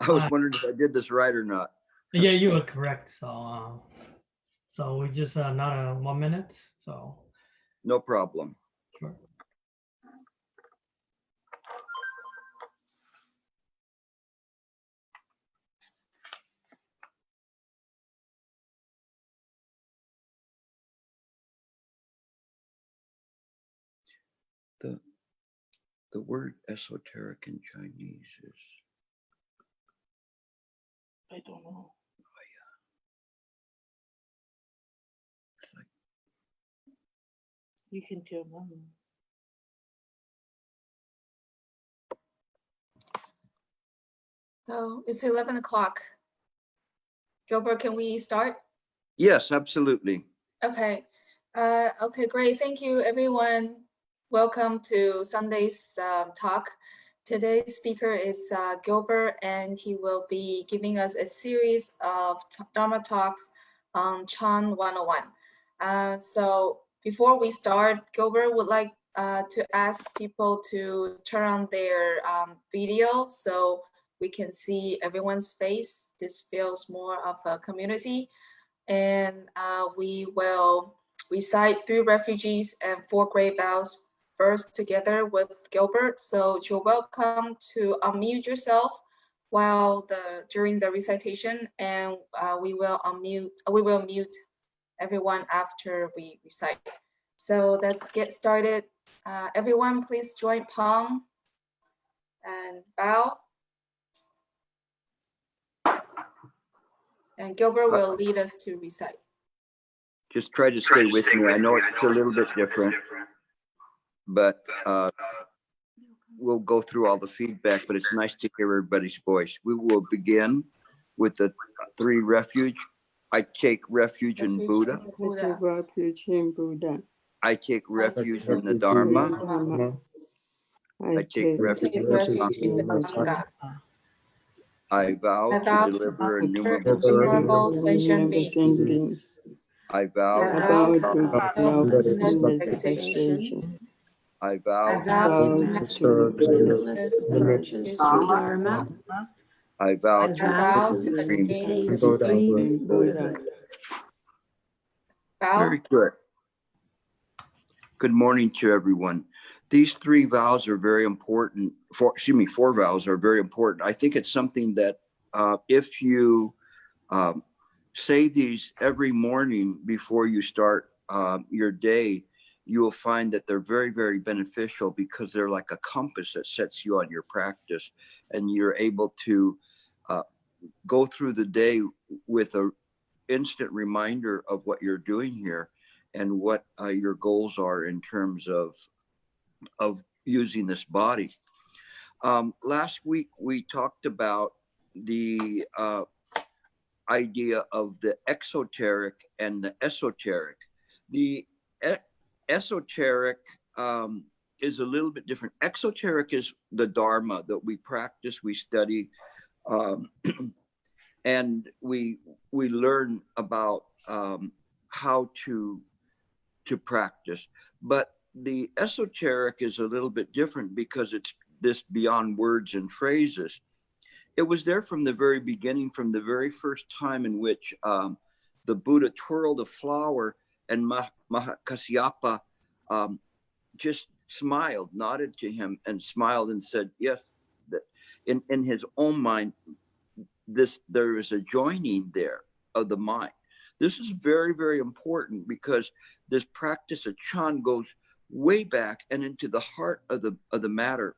I was wondering if I did this right or not. Yeah, you were correct. So we just not 1 minute. So No problem. sure. The word esoteric in Chinese is. I don't know. It's like, You can tell Mom. So it's 11 o'clock. Gilbert, can we start? yes, absolutely. Okay. Okay, great. Thank you, everyone. Welcome to Sunday's talk. Today's speaker is Gilbert, and he will be giving us a series of Dharma talks on Chan 101. So before we start, Gilbert would like to ask people to turn on their video so we can see everyone's face. This feels more of a community. And we will recite 3 refugees and 4 great vows first together with Gilbert. So you're welcome to unmute yourself while during the recitation, and we will mute everyone after we recite. So let's get started. Everyone, please join palm and bow. And Gilbert will lead us to recite. Just try to stay with me. I know it's a little bit different, but we'll go through all the feedback, but it's nice to hear everybody's voice. We will begin with the 3 refuge. I take refuge in Buddha. I take refuge in Buddha. I take refuge in the Dharma. I take Take refuge in the Sangha. I vow I vow to deliver to innumerable innumerable sentient beings. I vow I to vow help to help less vexation. I vow I vow vow to master to limitless virtues Dharma. I vow I to vow to attain attain in supreme Buddha. Vow. Very good. Good morning to everyone. These 3 vows are very important. 4 vows are very important. I think it's something that if you say these every morning before you start your day, you will find that they're very, very beneficial because they're like a compass that sets you on your practice, and you're able to go through the day with a instant reminder of what you're doing here and what your goals are in terms of using this body. Last week, we talked about the idea of the exoteric and the esoteric. The esoteric is a little bit different. Exoteric is the Dharma that we practice, we study, and we learn about how to practice. But the esoteric is a little bit different because it's this beyond words and phrases. It was there from the very beginning, from the very first time in which the Buddha twirled a flower, and Mahakasyapa just smiled, nodded to him and smiled and said, yes, that in his own mind, there is a joining there of the mind. This is very, very important because this practice of Chan goes way back and into the heart of the matter.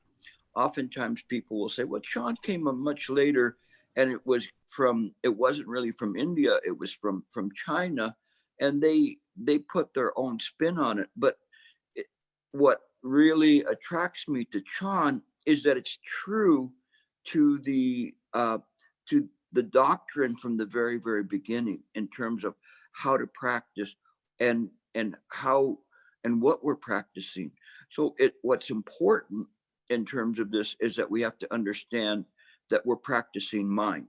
Oftentimes people will say, well, Chan came much later, and it wasn't really from India, it was from China, and they put their own spin on it. But what really attracts me to Chan is that it's true to the doctrine from the very, very beginning in terms of how to practice and how and what we're practicing. So what's important in terms of this is that we have to understand that we're practicing mind.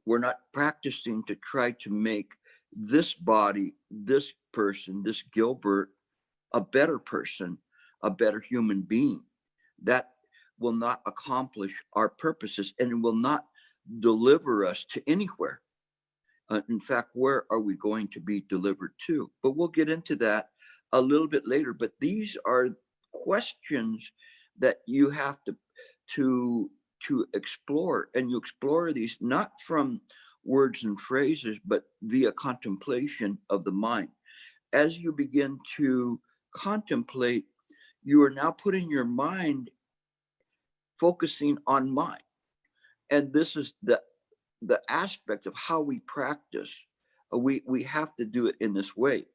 We're not practicing to try to make this body, this person, this Gilbert, a better person, a better human being. That will not accomplish our purposes, and it will not deliver us to anywhere. In fact, where are we going to be delivered to? But we'll get into that a little bit later. But these are questions that you have to explore, and you explore these not from words and phrases, but via contemplation of the mind. As you begin to contemplate, you are now putting your mind focusing on mind. And this is the aspect of how we practice. We have to do it in this way.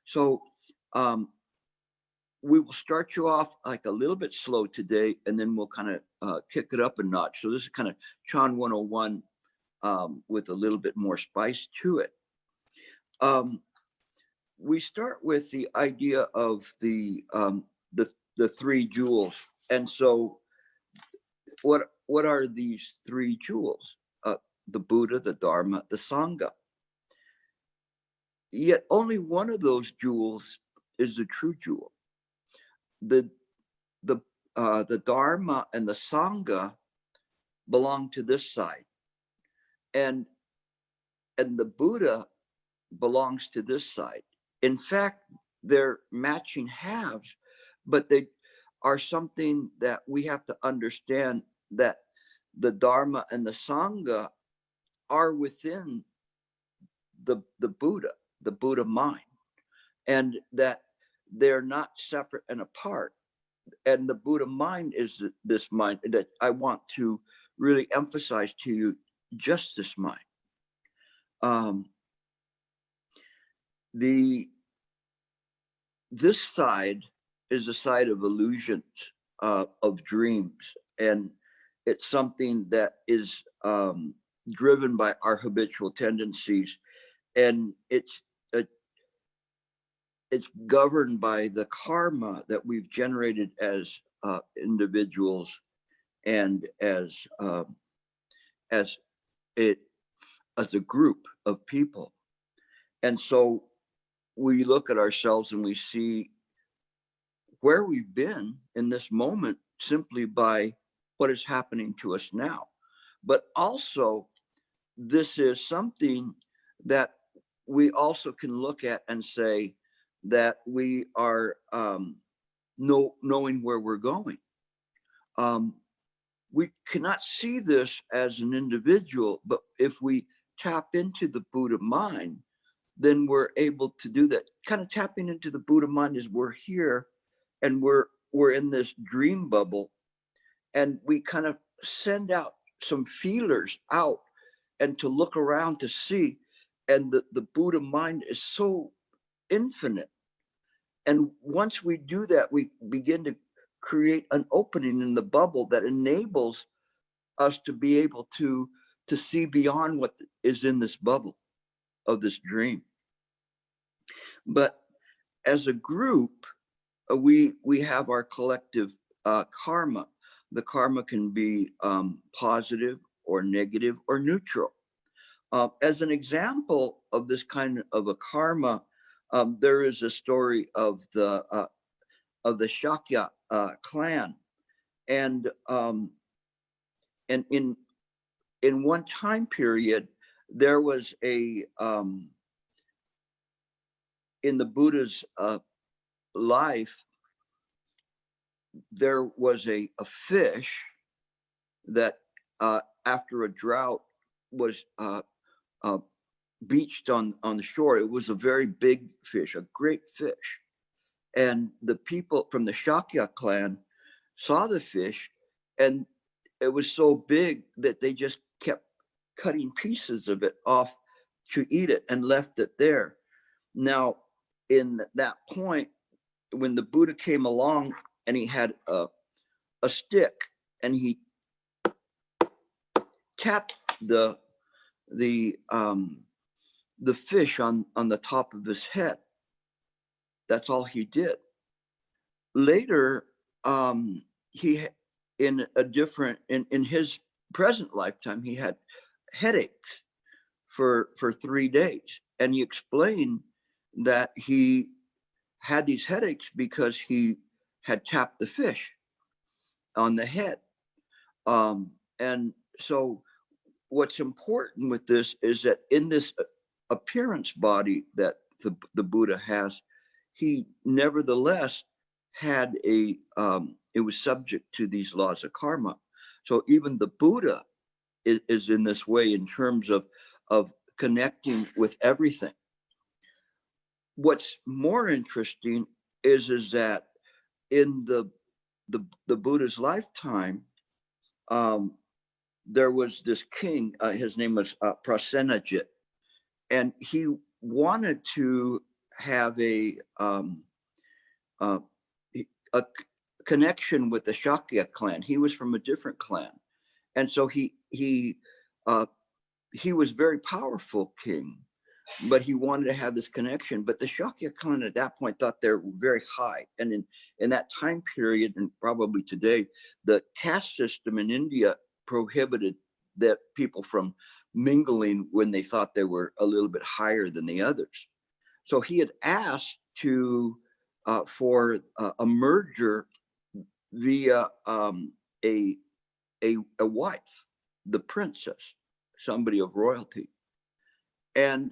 So we will start you off like a little bit slow today, and then we'll kind of kick it up a notch. So this is kind of Chan 101 with a little bit more spice to it. We start with the idea of the three jewels. And so what are these three jewels? The Buddha, the Dharma, the Sangha. Yet only one of those jewels is the true jewel. The Dharma and the Sangha belong to this side, and the Buddha belongs to this side. In fact, they're matching halves, but they are something that we have to understand, that the Dharma and the Sangha are within the Buddha mind, and that they're not separate and apart. And the Buddha mind is this mind that I want to really emphasize to you, just this mind. This side is a side of illusions, of dreams, and it's something that is driven by our habitual tendencies, and it's governed by the karma that we've generated as individuals and as a group of people. And so we look at ourselves and we see where we've been in this moment simply by what is happening to us now. But also, this is something that we also can look at and say that we are knowing where we're going. We cannot see this as an individual, but if we tap into the Buddha mind, then we're able to do that. Kind of tapping into the Buddha mind is we're here and we're in this dream bubble, and we kind of send out some feelers out and to look around to see. And the Buddha mind is so infinite. And once we do that, we begin to create an opening in the bubble that enables us to be able to see beyond what is in this bubble of this dream. But as a group, we have our collective karma. The karma can be positive or negative or neutral. As an example of this kind of a karma, there is a story of the Shakya clan, and in one time period, there was in the Buddha's life, there was a fish that after a drought was beached on the shore. It was a very big fish, a great fish. And the people from the Shakya clan saw the fish, and it was so big that they just kept cutting pieces of it off to eat it and left it there. Now, in that point, when the Buddha came along and he had a stick and he tapped the fish on the top of his head. That's all he did. Later, he in his present lifetime, he had headaches for 3 days, and he explained that he had these headaches because he had tapped the fish on the head. And so what's important with this is that in this appearance body that the Buddha has, he nevertheless had it was subject to these laws of karma. So even the Buddha is in this way in terms of connecting with everything. What's more interesting is that in the Buddha's lifetime, there was this king, his name was Prasenajit, and he wanted to have a connection with the Shakya clan. He was from a different clan, and so he was very powerful king, but he wanted to have this connection. But the Shakya clan at that point thought they're very high, and in that time period, and probably today, the caste system in India prohibited that people from mingling when they thought they were a little bit higher than the others. So he had asked for a merger via a wife, the princess, somebody of royalty. And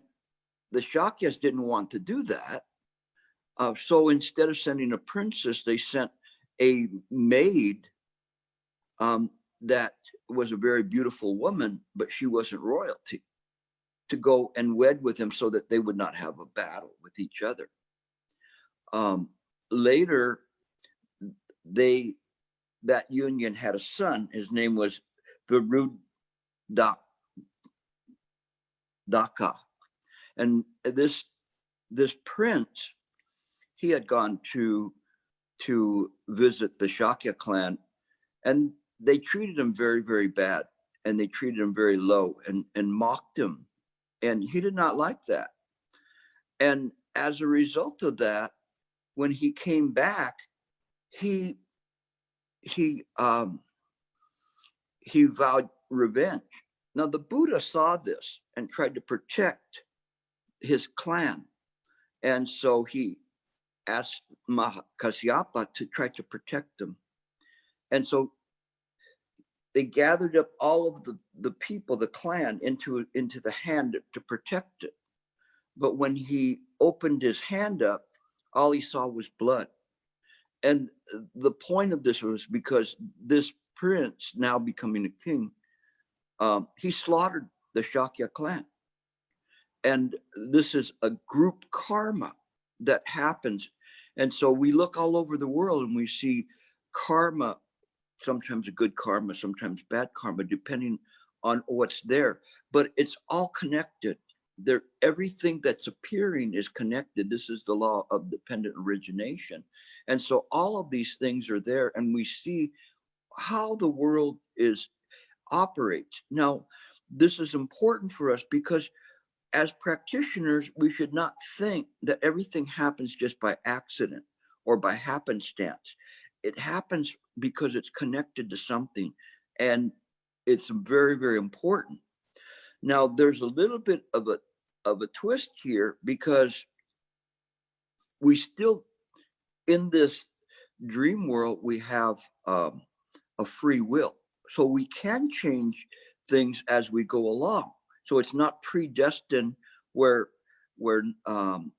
the Shakyas didn't want to do that. So instead of sending a princess, they sent a maid that was a very beautiful woman, but she wasn't royalty, to go and wed with him so that they would not have a battle with each other. Later, that union had a son. His name was Virudaka. And this prince, he had gone to visit the Shakya clan, and they treated him very, very bad, and they treated him very low and mocked him. And he did not like that. And as a result of that, when he came back, he vowed revenge. Now the Buddha saw this and tried to protect his clan. And so he asked Mahakasyapa to try to protect them. And so they gathered up all of the people, the clan, into the hand to protect it. But when he opened his hand up, all he saw was blood. And the point of this was because this prince, now becoming a king, he slaughtered the Shakya clan. And this is a group karma that happens. And so we look all over the world and we see karma, sometimes a good karma, sometimes bad karma, depending on what's there. But it's all connected. Everything that's appearing is connected. This is the law of dependent origination. And so all of these things are there, and we see how the world operates. Now, this is important for us because as practitioners, we should not think that everything happens just by accident or by happenstance. It happens because it's connected to something, and it's very, very important. Now, there's a little bit of a twist here, because we still, in this dream world, we have a free will. So we can change things as we go along. So it's not predestined where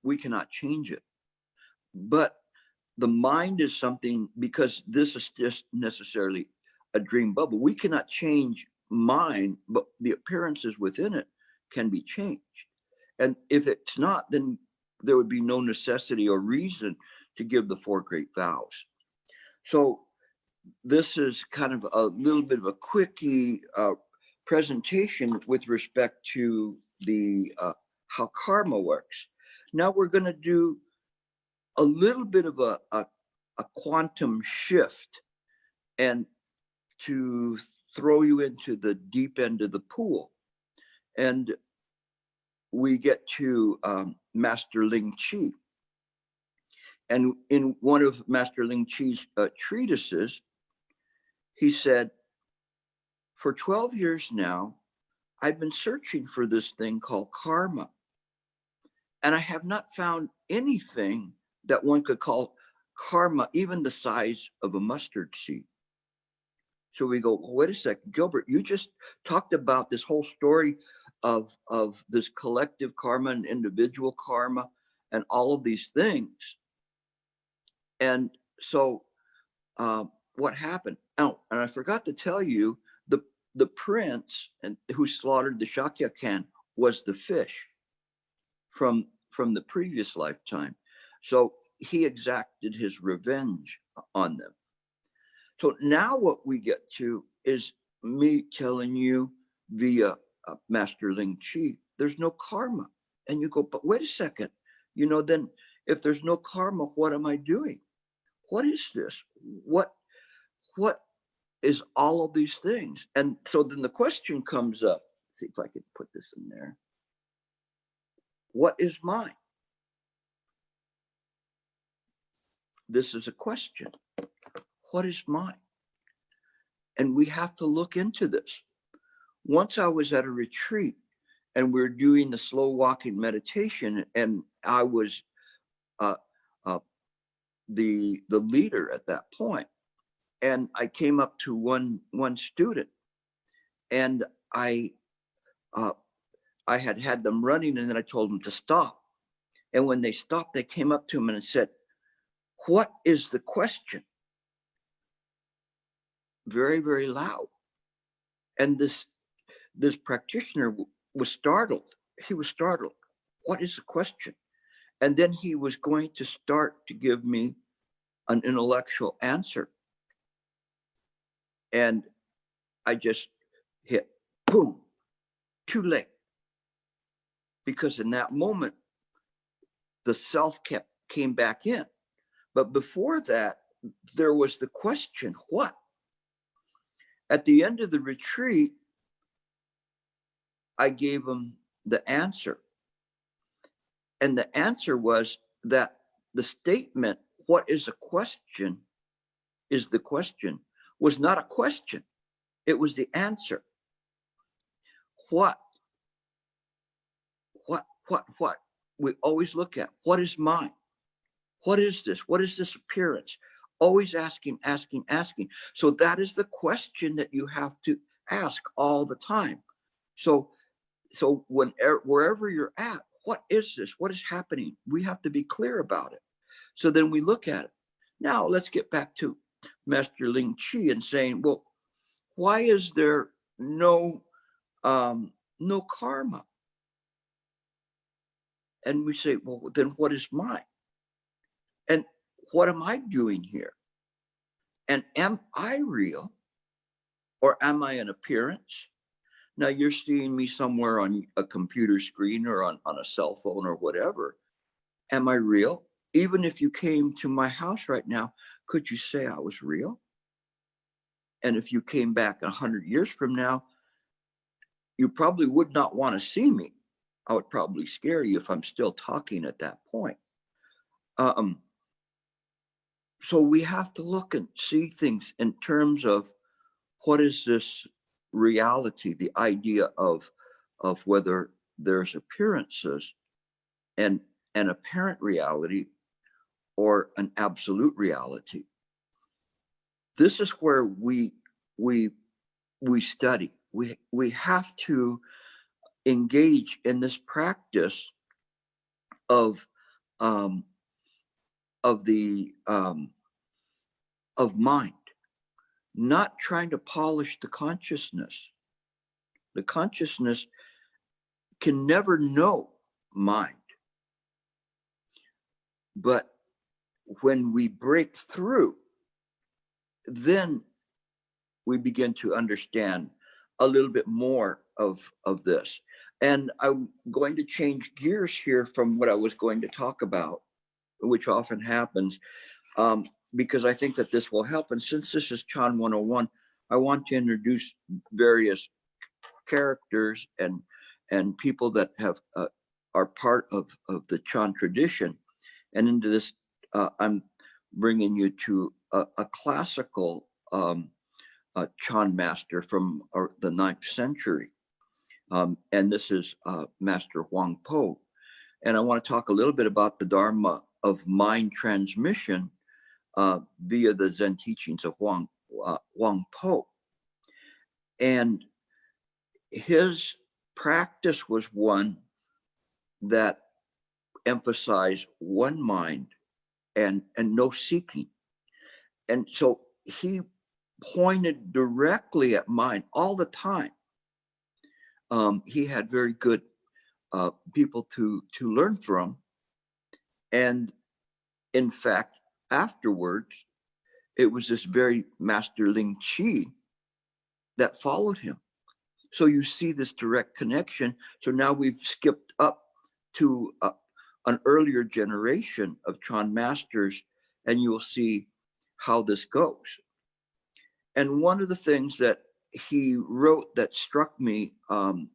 we cannot change it. But the mind is something, because this is just necessarily a dream bubble. We cannot change mind, but the appearances within it can be changed. And if it's not, then there would be no necessity or reason to give the 4 great vows. So this is kind of a little bit of a quickie presentation with respect to the how karma works. Now we're going to do a little bit of a quantum shift, and to throw you into the deep end of the pool. And we get to Master Ling Chi. And in one of Master Ling Chi's treatises, he said, for 12 years now, I've been searching for this thing called karma. And I have not found anything that one could call karma, even the size of a mustard seed. So we go, well, wait a second, Gilbert, you just talked about this whole story of this collective karma and individual karma and all of these things. And so what happened? Oh, and I forgot to tell you, the prince and who slaughtered the Shakya Khan was the fish from the previous lifetime. So he exacted his revenge on them. So now what we get to is me telling you via Master Ling Chi, there's no karma. And you go, but wait a second, then if there's no karma, what am I doing? What is this? What is all of these things? And so then the question comes up. Let's see if I can put this in there. What is mine? This is a question. What is mine? And we have to look into this. Once I was at a retreat and we were doing the slow walking meditation, and I was the leader at that point. And I came up to one student, and I had them running, and then I told them to stop. And when they stopped, they came up to him and said, "What is the question?" Very, very loud. And this practitioner was startled. He was startled. What is the question? And then he was going to start to give me an intellectual answer. And I just hit, boom, too late. Because in that moment, the self came back in. But before that, there was the question, what? At the end of the retreat, I gave him the answer. And the answer was that the statement, what is a question, is the question, was not a question. It was the answer. What? We always look at, what is mine? What is this? What is this appearance? Always asking. So that is the question that you have to ask all the time. So wherever you're at, what is this? What is happening? We have to be clear about it. So then we look at it. Now let's get back to Master Ling Chi and saying, well, why is there no karma? And we say, well, then what is mine? And what am I doing here? And am I real, or am I an appearance? Now you're seeing me somewhere on a computer screen or on a cell phone or whatever. Am I real? Even if you came to my house right now, could you say I was real? And if you came back 100 years from now, you probably would not want to see me. I would probably scare you if I'm still talking at that point. So we have to look and see things in terms of what is this reality, the idea of whether there's appearances and an apparent reality or an absolute reality. This is where we study. We have to engage in this practice of mind, not trying to polish the consciousness. The consciousness can never know mind. But when we break through, then we begin to understand a little bit more of this. And I'm going to change gears here from what I was going to talk about, which often happens, because I think that this will help. And since this is Chan 101, I want to introduce various characters and people that have are part of the Chan tradition. And into this, I'm bringing you to a classical Chan master from the 9th century. And this is Master Huang Po. And I want to talk a little bit about the Dharma of mind transmission via the Zen teachings of Huang Po. And his practice was one that emphasized one mind and no seeking. And so he pointed directly at mind all the time. He had very good people to learn from. And in fact, afterwards, it was this very Master Ling Chi that followed him. So you see this direct connection. So now we've skipped up to an earlier generation of Chan masters, and you will see how this goes. And one of the things that he wrote that struck me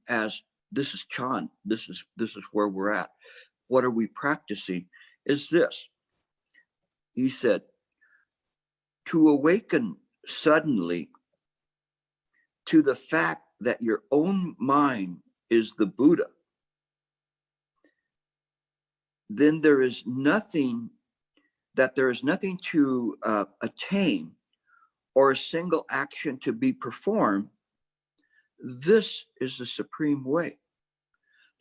as this is Chan, this is where we're at. What are we practicing? Is this. He said, to awaken suddenly to the fact that your own mind is the Buddha, then there is nothing to attain or a single action to be performed. This is the supreme way.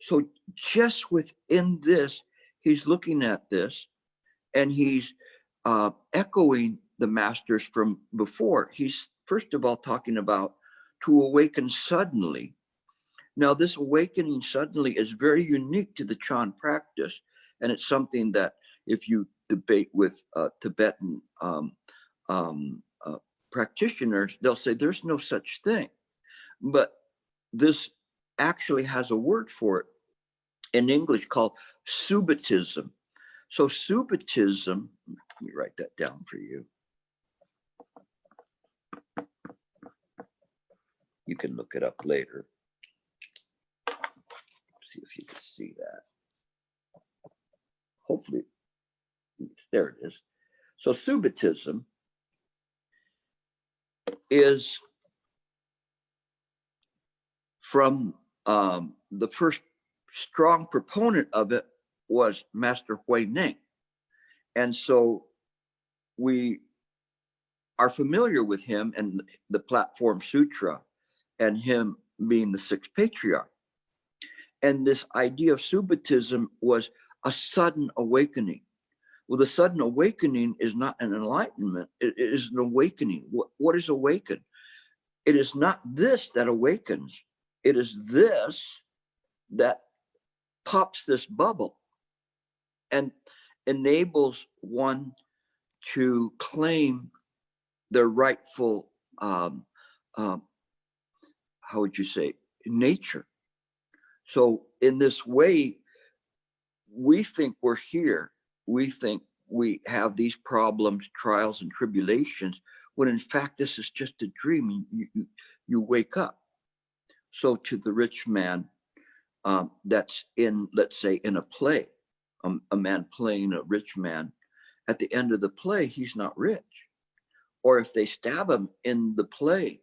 So just within this, he's looking at this and he's echoing the masters from before. He's first of all talking about to awaken suddenly. Now, this awakening suddenly is very unique to the Chan practice. And it's something that if you debate with Tibetan practitioners, they'll say there's no such thing. But this actually has a word for it in English called Subitism. So Subitism, let me write that down for you. You can look it up later. See if you can see that. Hopefully, there it is. So Subitism is from the first strong proponent of it was Master Hui Ning. And so we are familiar with him and the Platform Sutra and him being the sixth patriarch. And this idea of Subitism was a sudden awakening. Well, the sudden awakening is not an enlightenment, it is an awakening. What is awakened? It is not this that awakens, it is this that pops this bubble and enables one to claim their rightful, how would you say, nature. So in this way, we think we're here. We think we have these problems, trials, and tribulations, when in fact, this is just a dream. You wake up. So to the rich man that's in, let's say, in a play, a man playing a rich man, at the end of the play, he's not rich. Or if they stab him in the play,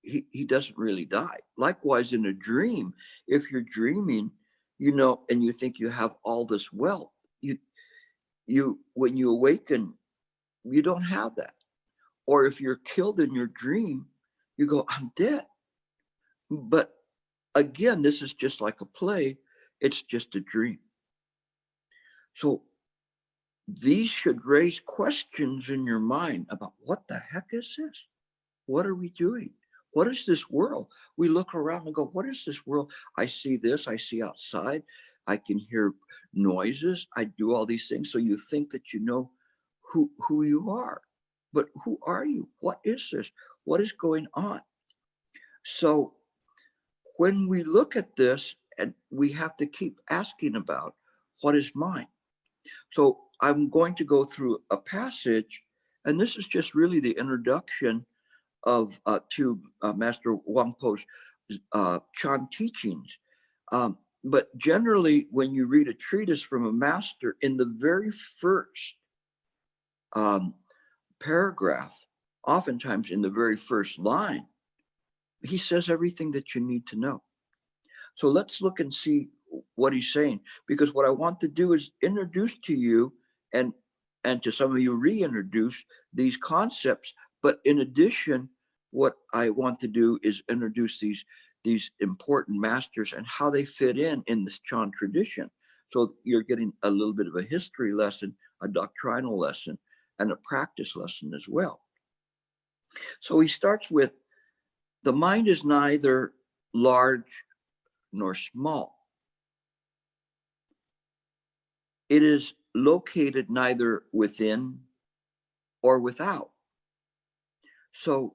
he doesn't really die. Likewise, in a dream, if you're dreaming, and you think you have all this wealth, you when you awaken, you don't have that. Or if you're killed in your dream, you go, I'm dead. But again, this is just like a play. It's just a dream. So these should raise questions in your mind about what the heck is this? What are we doing? What is this world? We look around and go, what is this world? I see this, I see outside, I can hear noises, I do all these things. So you think that you know who you are. But who are you? What is this? What is going on? So when we look at this, and we have to keep asking about what is mine. So I'm going to go through a passage, and this is just really the introduction of to Master Wang Po's Chan teachings. But generally, when you read a treatise from a master, in the very first paragraph, oftentimes in the very first line, he says everything that you need to know. So let's look and see what he's saying, because what I want to do is introduce to you and to some of you reintroduce these concepts, but in addition, what I want to do is introduce these important masters and how they fit in this Chan tradition. So you're getting a little bit of a history lesson, a doctrinal lesson, and a practice lesson as well. So he starts with, the mind is neither large nor small. It is located neither within or without. So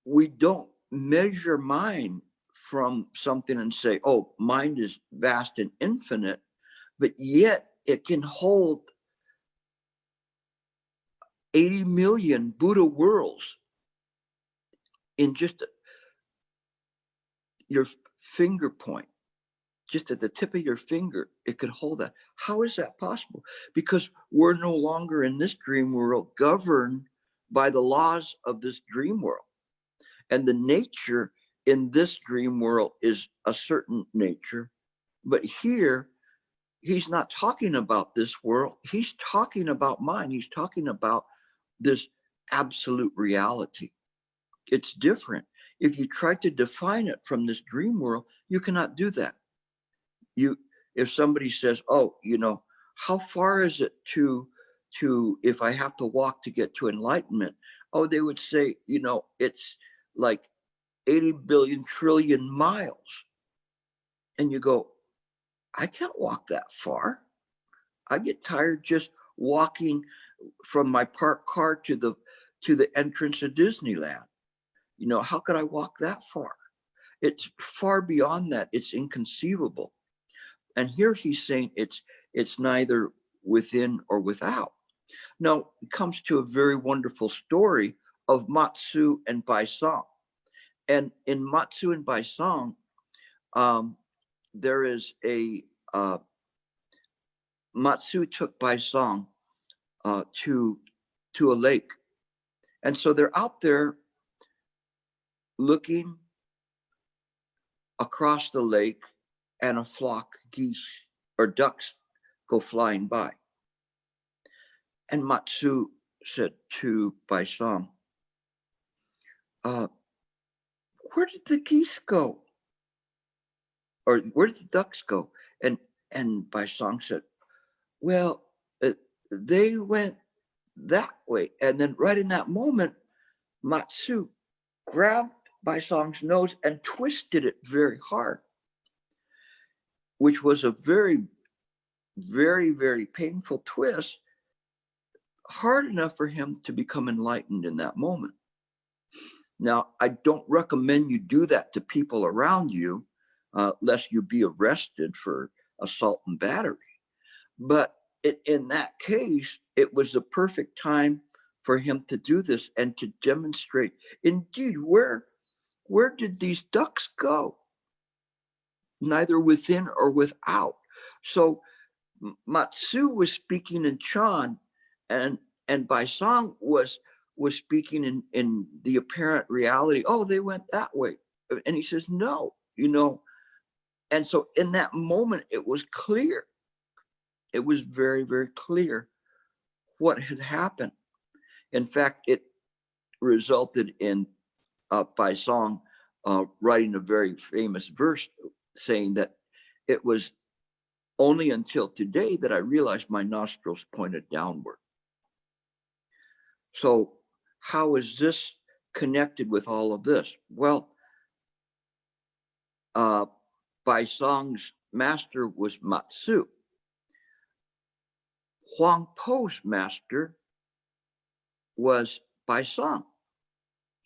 we don't measure mind from something and say, oh, mind is vast and infinite, but yet it can hold 80 million Buddha worlds in just your finger point. Just at the tip of your finger, it could hold that. How is that possible? Because we're no longer in this dream world governed by the laws of this dream world. And the nature in this dream world is a certain nature. But here, he's not talking about this world. He's talking about mind. He's talking about this absolute reality. It's different. If you try to define it from this dream world, you cannot do that. If somebody says, oh, how far is it to if I have to walk to get to enlightenment? Oh, they would say, it's like 80 billion trillion miles. And you go, I can't walk that far. I get tired just walking from my parked car to the entrance of Disneyland. How could I walk that far? It's far beyond that. It's inconceivable. And here he's saying it's neither within or without. Now, it comes to a very wonderful story of Matsu and Baison. And in Matsu and Baison, there is Matsu took Baison to a lake. And so they're out there looking across the lake, and a flock of geese or ducks go flying by. And Matsu said to Baison, where did the geese go? Or where did the ducks go? And Baison said, well, they went that way. And then right in that moment, Matsu grabbed Baisong's nose and twisted it very hard, which was a very, very, very painful twist, hard enough for him to become enlightened in that moment. Now, I don't recommend you do that to people around you, lest you be arrested for assault and battery. But in that case, it was the perfect time for him to do this and to demonstrate, indeed, where did these ducks go? Neither within or without. So Matsu was speaking in Chan, and Baisong was speaking in the apparent reality. Oh, they went that way. And he says, no, And so in that moment, it was clear. It was very, very clear what had happened. In fact, it resulted in Baisong writing a very famous verse saying that it was only until today that I realized my nostrils pointed downward. So how is this connected with all of this? Well, Baisong's master was Matsu. Huang Po's master was Baisong.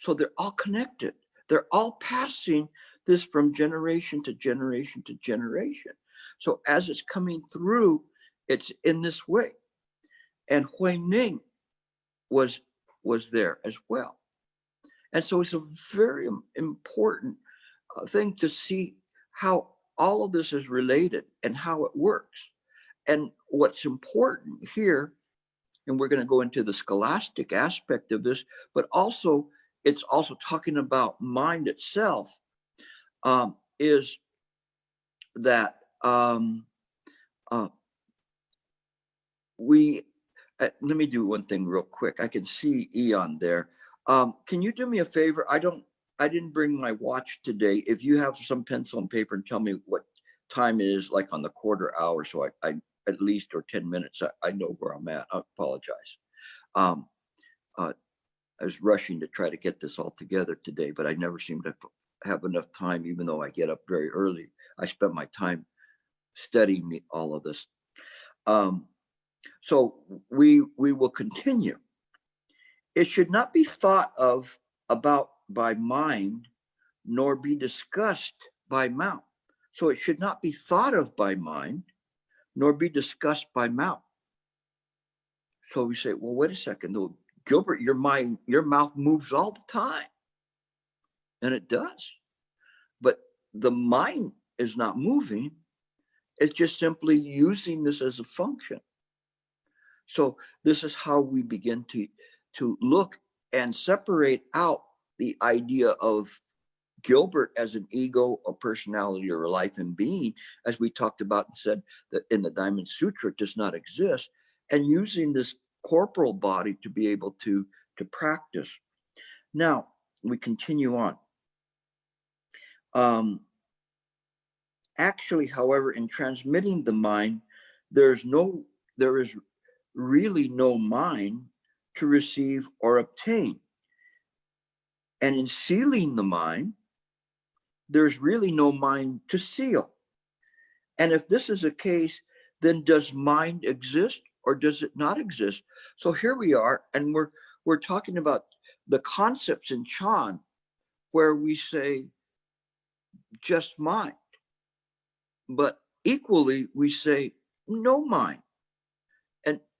So they're all connected. They're all passing this from generation to generation to generation. So as it's coming through, it's in this way. And Hui Ning was there as well. And so it's a very important thing to see how all of this is related and how it works. And what's important here, and we're going to go into the scholastic aspect of this, but also it's also talking about mind itself, is that let me do one thing real quick. I can see Eon there. Can you do me a favor? I didn't bring my watch today. If you have some pencil and paper, and tell me what time it is, like on the quarter hour, so I at least, or 10 minutes, I know where I'm at. I apologize. I was rushing to try to get this all together today, but I never seem to have enough time, even though I get up very early. I spent my time studying all of this. So we will continue. It should not be thought of about by mind, nor be discussed by mouth. So it should not be thought of by mind, nor be discussed by mouth. So we say, well, wait a second, though, Gilbert, your mouth moves all the time. And it does. But the mind is not moving. It's just simply using this as a function. So this is how we begin to look and separate out the idea of Gilbert as an ego, a personality, or a life and being, as we talked about and said that in the Diamond Sutra, it does not exist, and using this corporal body to be able to practice. Now we continue on. Actually, however, in transmitting the mind, there is really no mind to receive or obtain. And in sealing the mind, there's really no mind to seal. And if this is the case, then does mind exist or does it not exist? So here we are, and we're talking about the concepts in Chan where we say just mind, but equally we say no mind.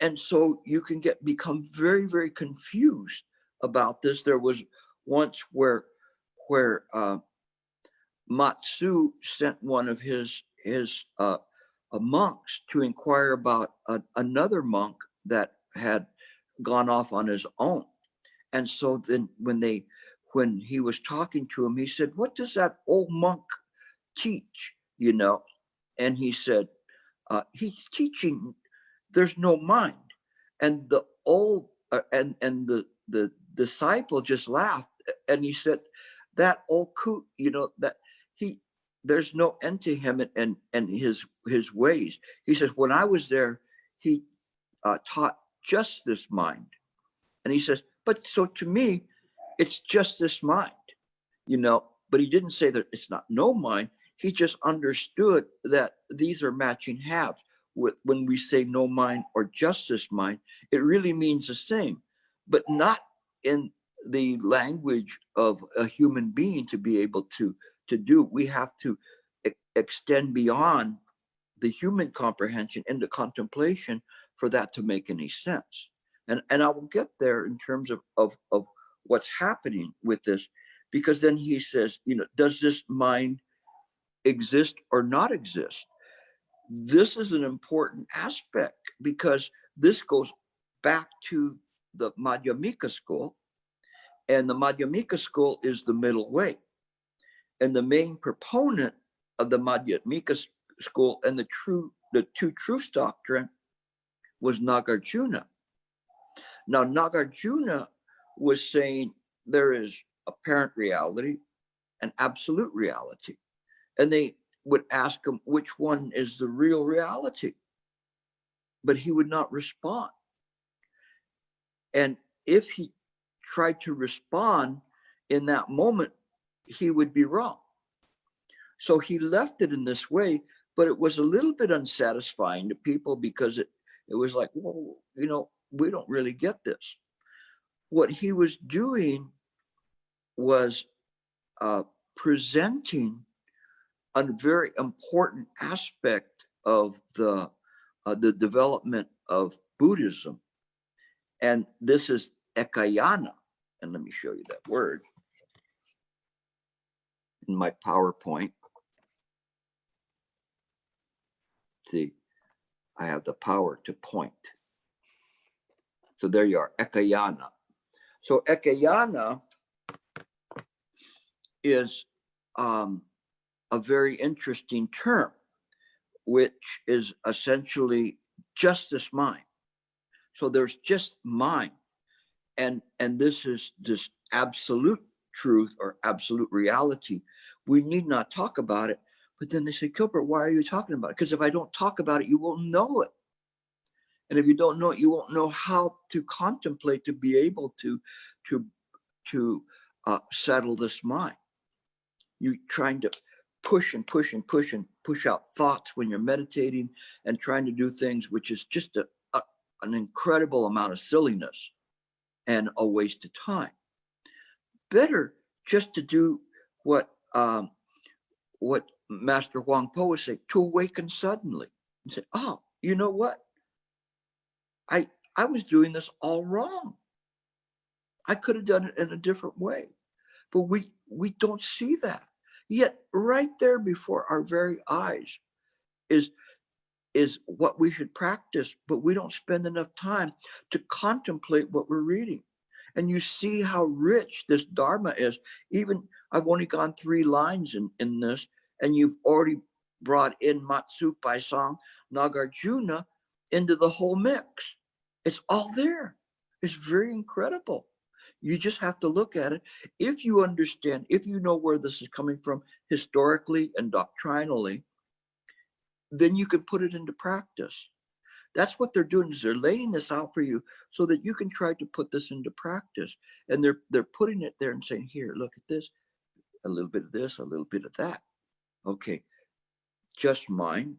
And so you can become very, very confused about this. There was once where Matsu sent one of his monks to inquire about another monk that had gone off on his own. And so then when he was talking to him, he said, "What does that old monk teach?" And he said, "He's teaching there's no mind." And the disciple just laughed, and he said, "That old coot, that there's no end to him and his ways." He says, "When I was there, he taught just this mind." And he says, "But so to me, it's just this mind, but he didn't say that it's not no mind. He just understood that these are matching halves. When we say no mind or just this mind, it really means the same, but not in the language of a human being to be able to do. We have to extend beyond the human comprehension into contemplation for that to make any sense. And I will get there in terms of what's happening with this, because then he says, does this mind exist or not exist? This is an important aspect because this goes back to the Madhyamika school, and the Madhyamika school is the middle way. And the main proponent of the Madhyamika school and the two truths doctrine was Nagarjuna. Now, Nagarjuna was saying there is apparent reality and absolute reality. And they would ask him which one is the real reality, but he would not respond. And if he tried to respond in that moment, he would be wrong. So he left it in this way, but it was a little bit unsatisfying to people because it was like, well, we don't really get this. What he was doing was presenting a very important aspect of the development of Buddhism. And this is ekayana. And let me show you that word in my PowerPoint. See, I have the power to point. So there you are, ekayana. So ekayana is a very interesting term, which is essentially just this mind. So there's just mind. And this is this absolute truth or absolute reality, we need not talk about it. But then they say, Gilbert, why are you talking about it? Because if I don't talk about it, you won't know it. And if you don't know it, you won't know how to contemplate to be able to settle this mind. You trying to push and push and push and push out thoughts when you're meditating and trying to do things, which is just an incredible amount of silliness and a waste of time. Better just to do what Master Huang Po would say, to awaken suddenly and say, oh, you know what? I was doing this all wrong. I could have done it in a different way, but we don't see that. Yet right there before our very eyes is what we should practice, but we don't spend enough time to contemplate what we're reading. And you see how rich this Dharma is. Even I've only gone 3 lines in this, and you've already brought in Matsu, Baison, Nagarjuna into the whole mix. It's all there. It's very incredible. You just have to look at it. If you understand, if you know where this is coming from historically and doctrinally, then you can put it into practice. That's what they're doing, is they're laying this out for you so that you can try to put this into practice. And they're putting it there and saying, here, look at this, a little bit of this, a little bit of that. Okay, just mind,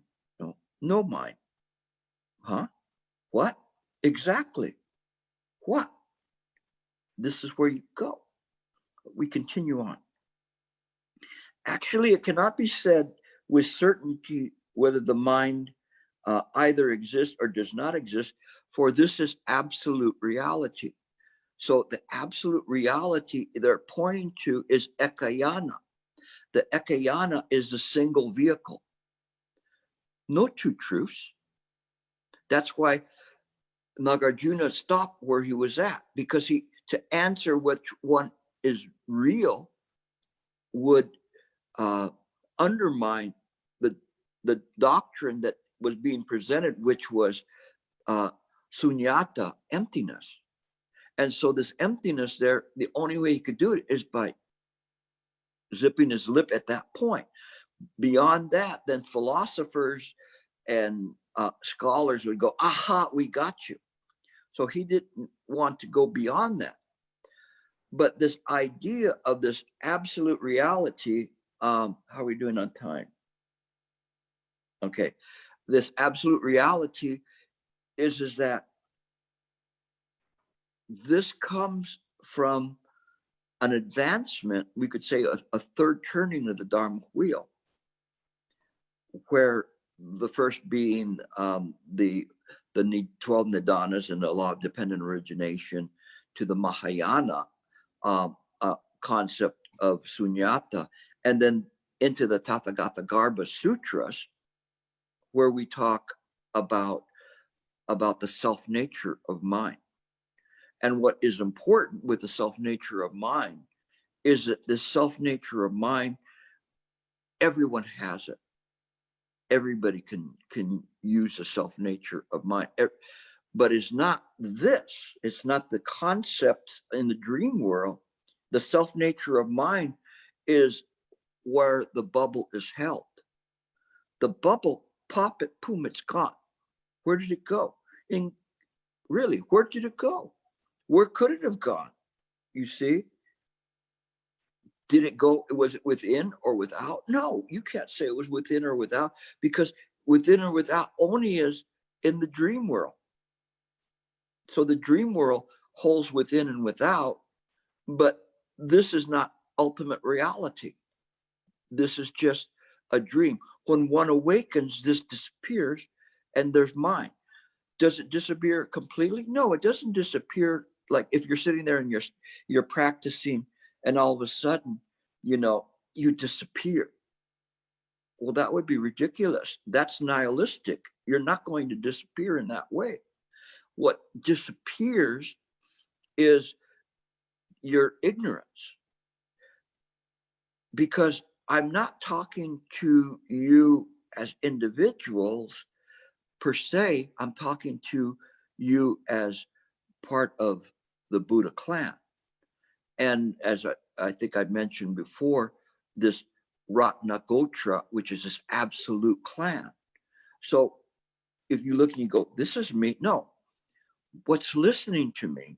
no mind. Huh? What? Exactly. What? This is where you go. We continue on. Actually, it cannot be said with certainty whether the mind either exists or does not exist, for this is absolute reality. So the absolute reality they're pointing to is ekayana. The ekayana is a single vehicle. No two truths. That's why Nagarjuna stopped where he was at, because to answer which one is real would undermine the doctrine that was being presented, which was sunyata, emptiness. And so this emptiness there, the only way he could do it is by zipping his lip at that point. Beyond that, then philosophers and scholars would go, aha, we got you. So he didn't want to go beyond that. But this idea of this absolute reality, how are we doing on time? Okay, this absolute reality is that this comes from an advancement, we could say a third turning of the Dharma wheel, where the first being the 12 nidanas and the law of dependent origination, to the Mahayana concept of sunyata, and then into the Tathagata Garbha Sutras, where we talk about the self-nature of mind. And what is important with the self-nature of mind is that this self-nature of mind, everyone has it. Everybody can use the self-nature of mind, but it's not this. It's not the concepts in the dream world. The self-nature of mind is where the bubble is held. The bubble, pop it, boom, it's gone. Where did it go? And really, where did it go? Where could it have gone? You see? Did it go, was it within or without? No, you can't say it was within or without, because within or without only is in the dream world. So the dream world holds within and without, but this is not ultimate reality. This is just a dream. When one awakens, this disappears and there's mind. Does it disappear completely? No, it doesn't disappear. Like if you're sitting there and you're practicing and all of a sudden, you disappear. Well, that would be ridiculous. That's nihilistic. You're not going to disappear in that way. What disappears is your ignorance. Because I'm not talking to you as individuals per se, I'm talking to you as part of the Buddha clan. And as I think I mentioned before, this Ratnagotra, which is this absolute clan. So if you look and you go, this is me. No, what's listening to me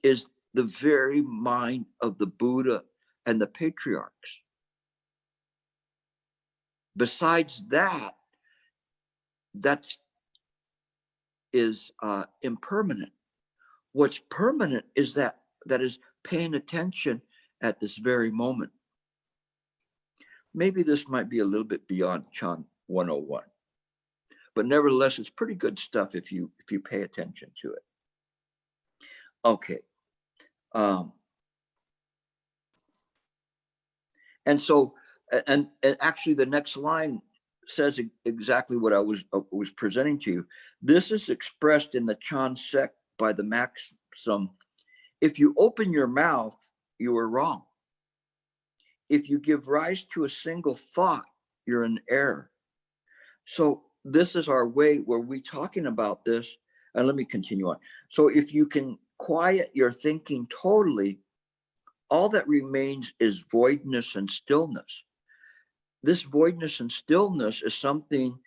is the very mind of the Buddha and the patriarchs. Besides that, that's impermanent. What's permanent is that is paying attention at this very moment. Maybe this might be a little bit beyond Chan 101, but nevertheless, it's pretty good stuff if you pay attention to it. Okay. And so, and actually the next line says exactly what I was presenting to you. This is expressed in the Chan sect by the maxim, if you open your mouth, you are wrong. If you give rise to a single thought, you're in error. So this is our way where we're talking about this. And let me continue on. So if you can quiet your thinking totally, all that remains is voidness and stillness. This voidness and stillness is something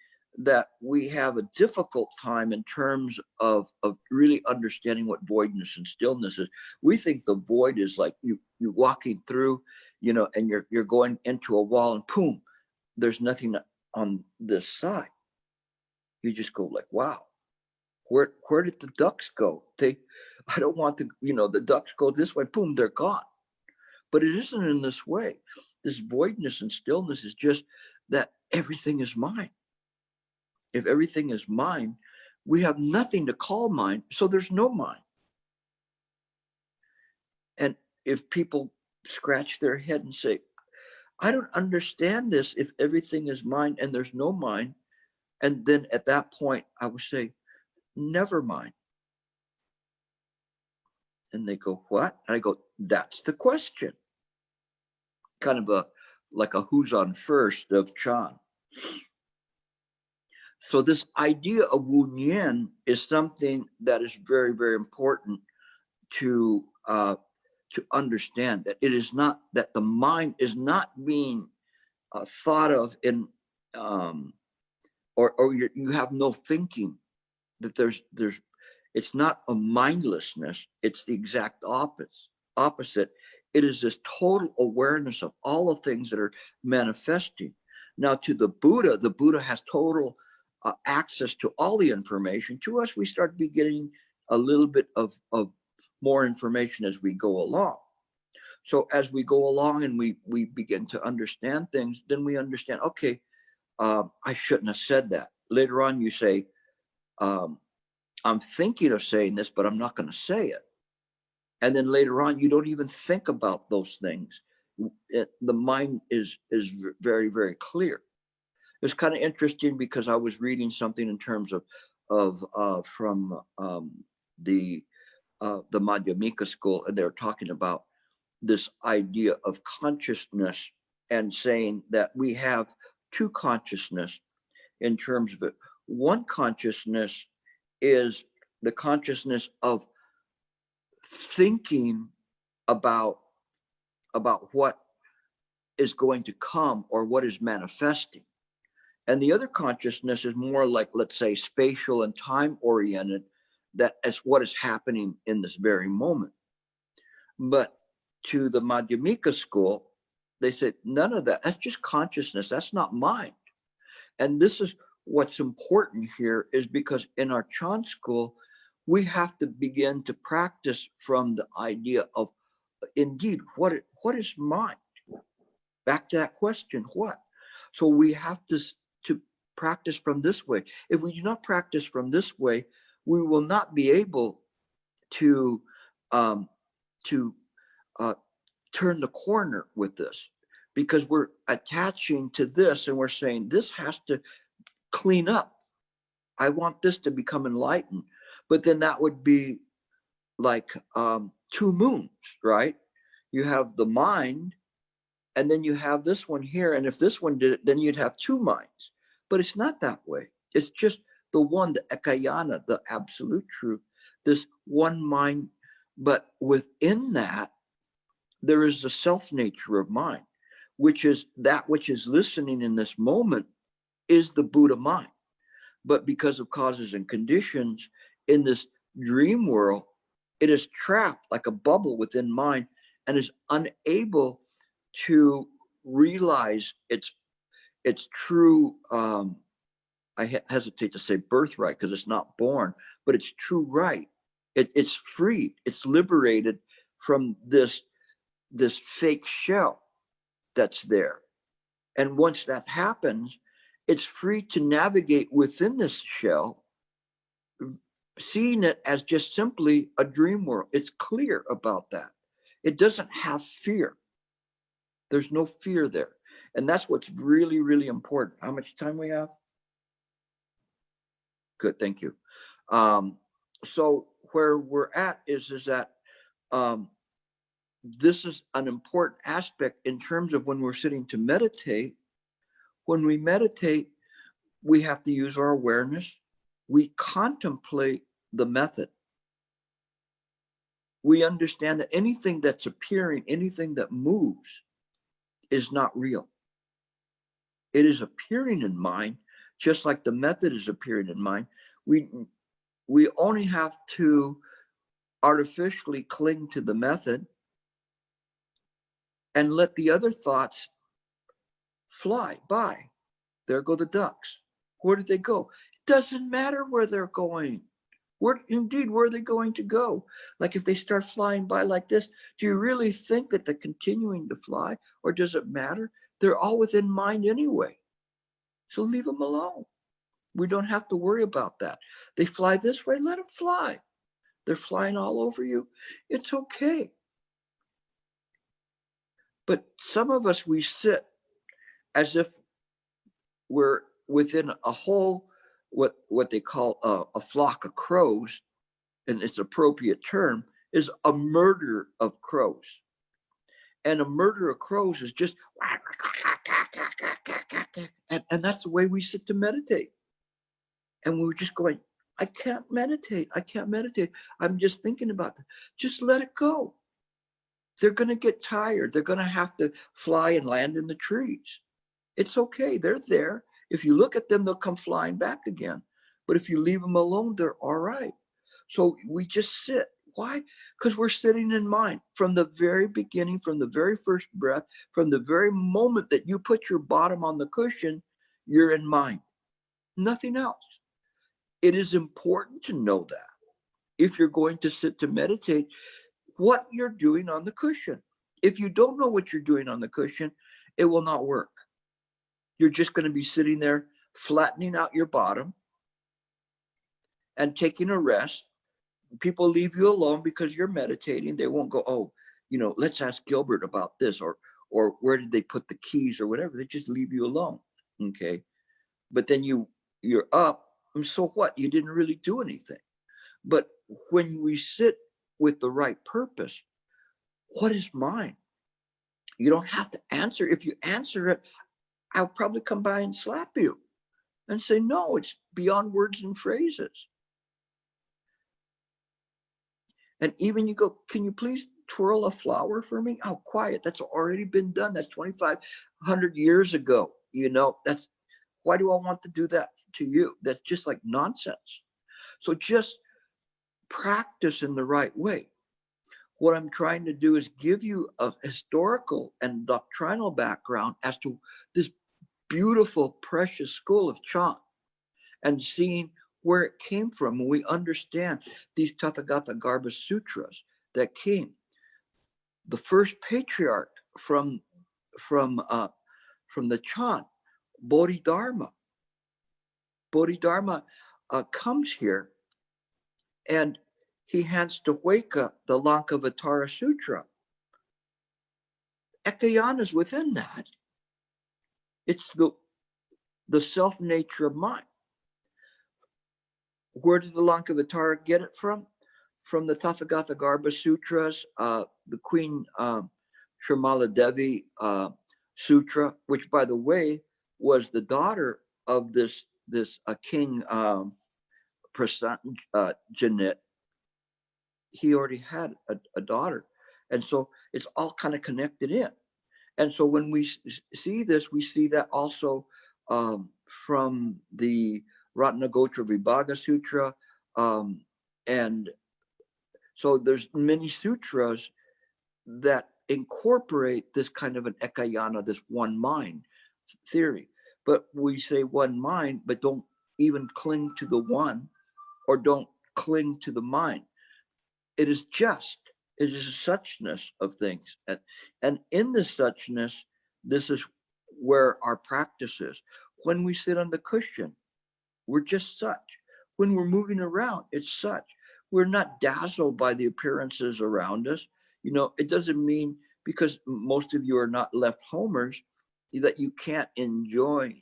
that we have a difficult time in terms of really understanding what voidness and stillness is. We think the void is like you walking through, and you're going into a wall and boom, there's nothing on this side. You just go like, wow, where did the ducks go? I don't want the ducks go this way, boom, they're gone. But it isn't in this way. This voidness and stillness is just that everything is mine. If everything is mine, we have nothing to call mine, so there's no mine. And if people scratch their head and say, I don't understand this, if everything is mine and there's no mine, and then at that point, I would say, never mind. And they go, what? And I go, that's the question. Kind of like a who's on first of Chan. So this idea of Wu Nian is something that is very, very important to understand, that it is not, that the mind is not being thought of in, or you have no thinking, that there's it's not a mindlessness, it's the exact opposite. It is this total awareness of all the things that are manifesting. Now to the Buddha has total access to all the information. To us, we start to be getting a little bit of more information as we go along. So as we go along and we begin to understand things, then we understand, okay, I shouldn't have said that. Later on, you say, I'm thinking of saying this, but I'm not going to say it. And then later on, you don't even think about those things. The mind is very, very clear. It's kind of interesting because I was reading something in terms of from the Madhyamika school, and they're talking about this idea of consciousness and saying that we have two consciousness in terms of it. One consciousness is the consciousness of thinking about what is going to come or what is manifesting. And the other consciousness is more like, let's say, spatial and time oriented, that is what is happening in this very moment. But to the Madhyamika school, they said, none of that, that's just consciousness, that's not mind. And this is what's important here, is because in our Chan school, we have to begin to practice from the idea of, indeed, what is mind? Back to that question, what? So we have to practice from this way. If we do not practice from this way, we will not be able to turn the corner with this, because we're attaching to this and we're saying this has to clean up. I want this to become enlightened. But then that would be like two moons, right? You have the mind, and then you have this one here. And if this one did it, then you'd have two minds. But it's not that way. It's just the one, the ekayana, the absolute truth, this one mind But within that, there is the self nature of mind, which is that which is listening in this moment is the Buddha mind. But because of causes and conditions in this dream world, it is trapped like a bubble within mind and is unable to realize its true, I hesitate to say birthright because it's not born, but it's true right. It's free. It's liberated from this fake shell that's there. And once that happens, it's free to navigate within this shell, seeing it as just simply a dream world. It's clear about that. It doesn't have fear. There's no fear there. And that's what's really, really important. How much time we have? Good, thank you. So where we're at is that this is an important aspect in terms of when we're sitting to meditate. When we meditate, we have to use our awareness. We contemplate the method. We understand that anything that's appearing, anything that moves is not real. It is appearing in mind, just like the method is appearing in mind. We only have to artificially cling to the method and let the other thoughts fly by. There go the ducks. Where did they go? It doesn't matter where they're going. Where are they going to go? Like if they start flying by like this, do you really think that they're continuing to fly, or does it matter? They're all within mind anyway. So leave them alone. We don't have to worry about that. They fly this way, let them fly. They're flying all over you. It's okay. But some of us, we sit as if we're within a whole, what they call a flock of crows, and its appropriate term is a murder of crows. And a murder of crows is just, and that's the way we sit to meditate. And we're just going, I can't meditate. I can't meditate. I'm just thinking about that. Just let it go. They're going to get tired. They're going to have to fly and land in the trees. It's okay. They're there. If you look at them, they'll come flying back again. But if you leave them alone, they're all right. So we just sit. Why? Because we're sitting in mind from the very beginning, from the very first breath, from the very moment that you put your bottom on the cushion, you're in mind. Nothing else. It is important to know that if you're going to sit to meditate, what you're doing on the cushion. If you don't know what you're doing on the cushion, it will not work. You're just going to be sitting there flattening out your bottom and taking a rest. People leave you alone because you're meditating. They won't go, oh, let's ask Gilbert about this, or where did they put the keys or whatever. They just leave you alone. Okay. But then you're up. And so what? You didn't really do anything. But when we sit with the right purpose, what is mine? You don't have to answer. If you answer it, I'll probably come by and slap you and say, no, it's beyond words and phrases. And even you go, can you please twirl a flower for me? Oh, quiet. That's already been done. That's 2,500 years ago. That's, why do I want to do that to you? That's just like nonsense. So just practice in the right way. What I'm trying to do is give you a historical and doctrinal background as to this beautiful, precious school of Chan, and seeing where it came from. When we understand these Tathagata Garbha Sutras that came, the first patriarch from the Chan, Bodhidharma comes here, and he hands to Hueka the Lankavatara Sutra. Ekayana is within that. It's the self nature of mind. Where did the Lankavatara get it from? From the Tathagata Garbha Sutras, the Queen Shamala Devi Sutra, which, by the way, was the daughter of this King Prasanjanit, he already had a daughter. And so it's all kind of connected in. And so when we see this, we see that also from the Ratnagotra Vibhaga Sutra. And so there's many sutras that incorporate this kind of an ekayana, this one mind theory. But we say one mind, but don't even cling to the one, or don't cling to the mind. It is a suchness of things. And in this suchness, this is where our practice is. When we sit on the cushion, we're just such. When we're moving around, it's such. We're not dazzled by the appearances around us. You know, it doesn't mean, because most of you are not left homers, that you can't enjoy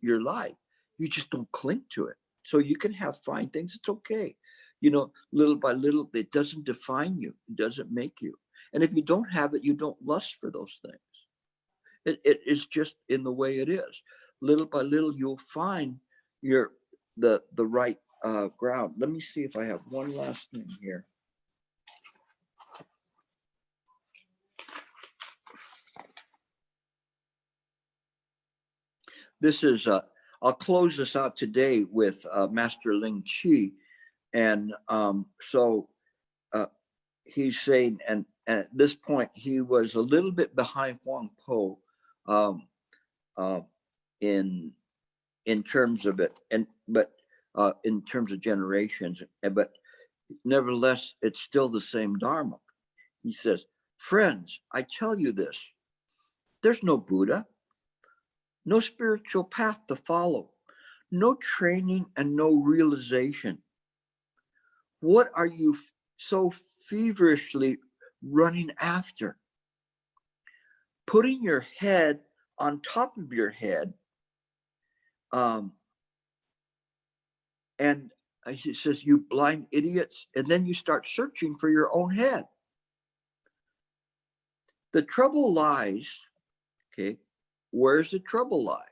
your life. You just don't cling to it. So you can have fine things. It's okay. You know, little by little, it doesn't define you. It doesn't make you. And if you don't have it, you don't lust for those things. It is just in the way it is. Little by little, you'll find the right ground. Let me see if I have one last thing here. This is I'll close this out today with Master Ling Chi, and so he's saying, and at this point he was a little bit behind Huang Po in terms of it, but in terms of generations, but nevertheless, it's still the same Dharma. He says, friends, I tell you this, there's no Buddha, no spiritual path to follow, no training, and no realization. What are you so feverishly running after? Putting your head on top of your head, and he says, you blind idiots, and then you start searching for your own head. The trouble lies, okay, where's the trouble lie?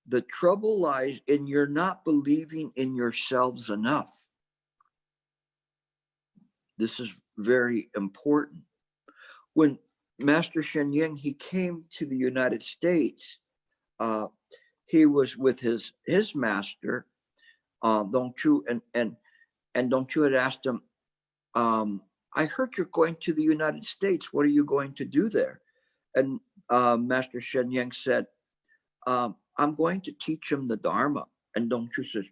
The trouble lies in you're not believing in yourselves enough. This is very important. When Master Shen Ying, he came to the United States, he was with his master, Dong Chu, and Dong Chu had asked him, I heard you're going to the United States. What are you going to do there? And Master Shen Ying said, I'm going to teach him the Dharma. And Dong Chu says,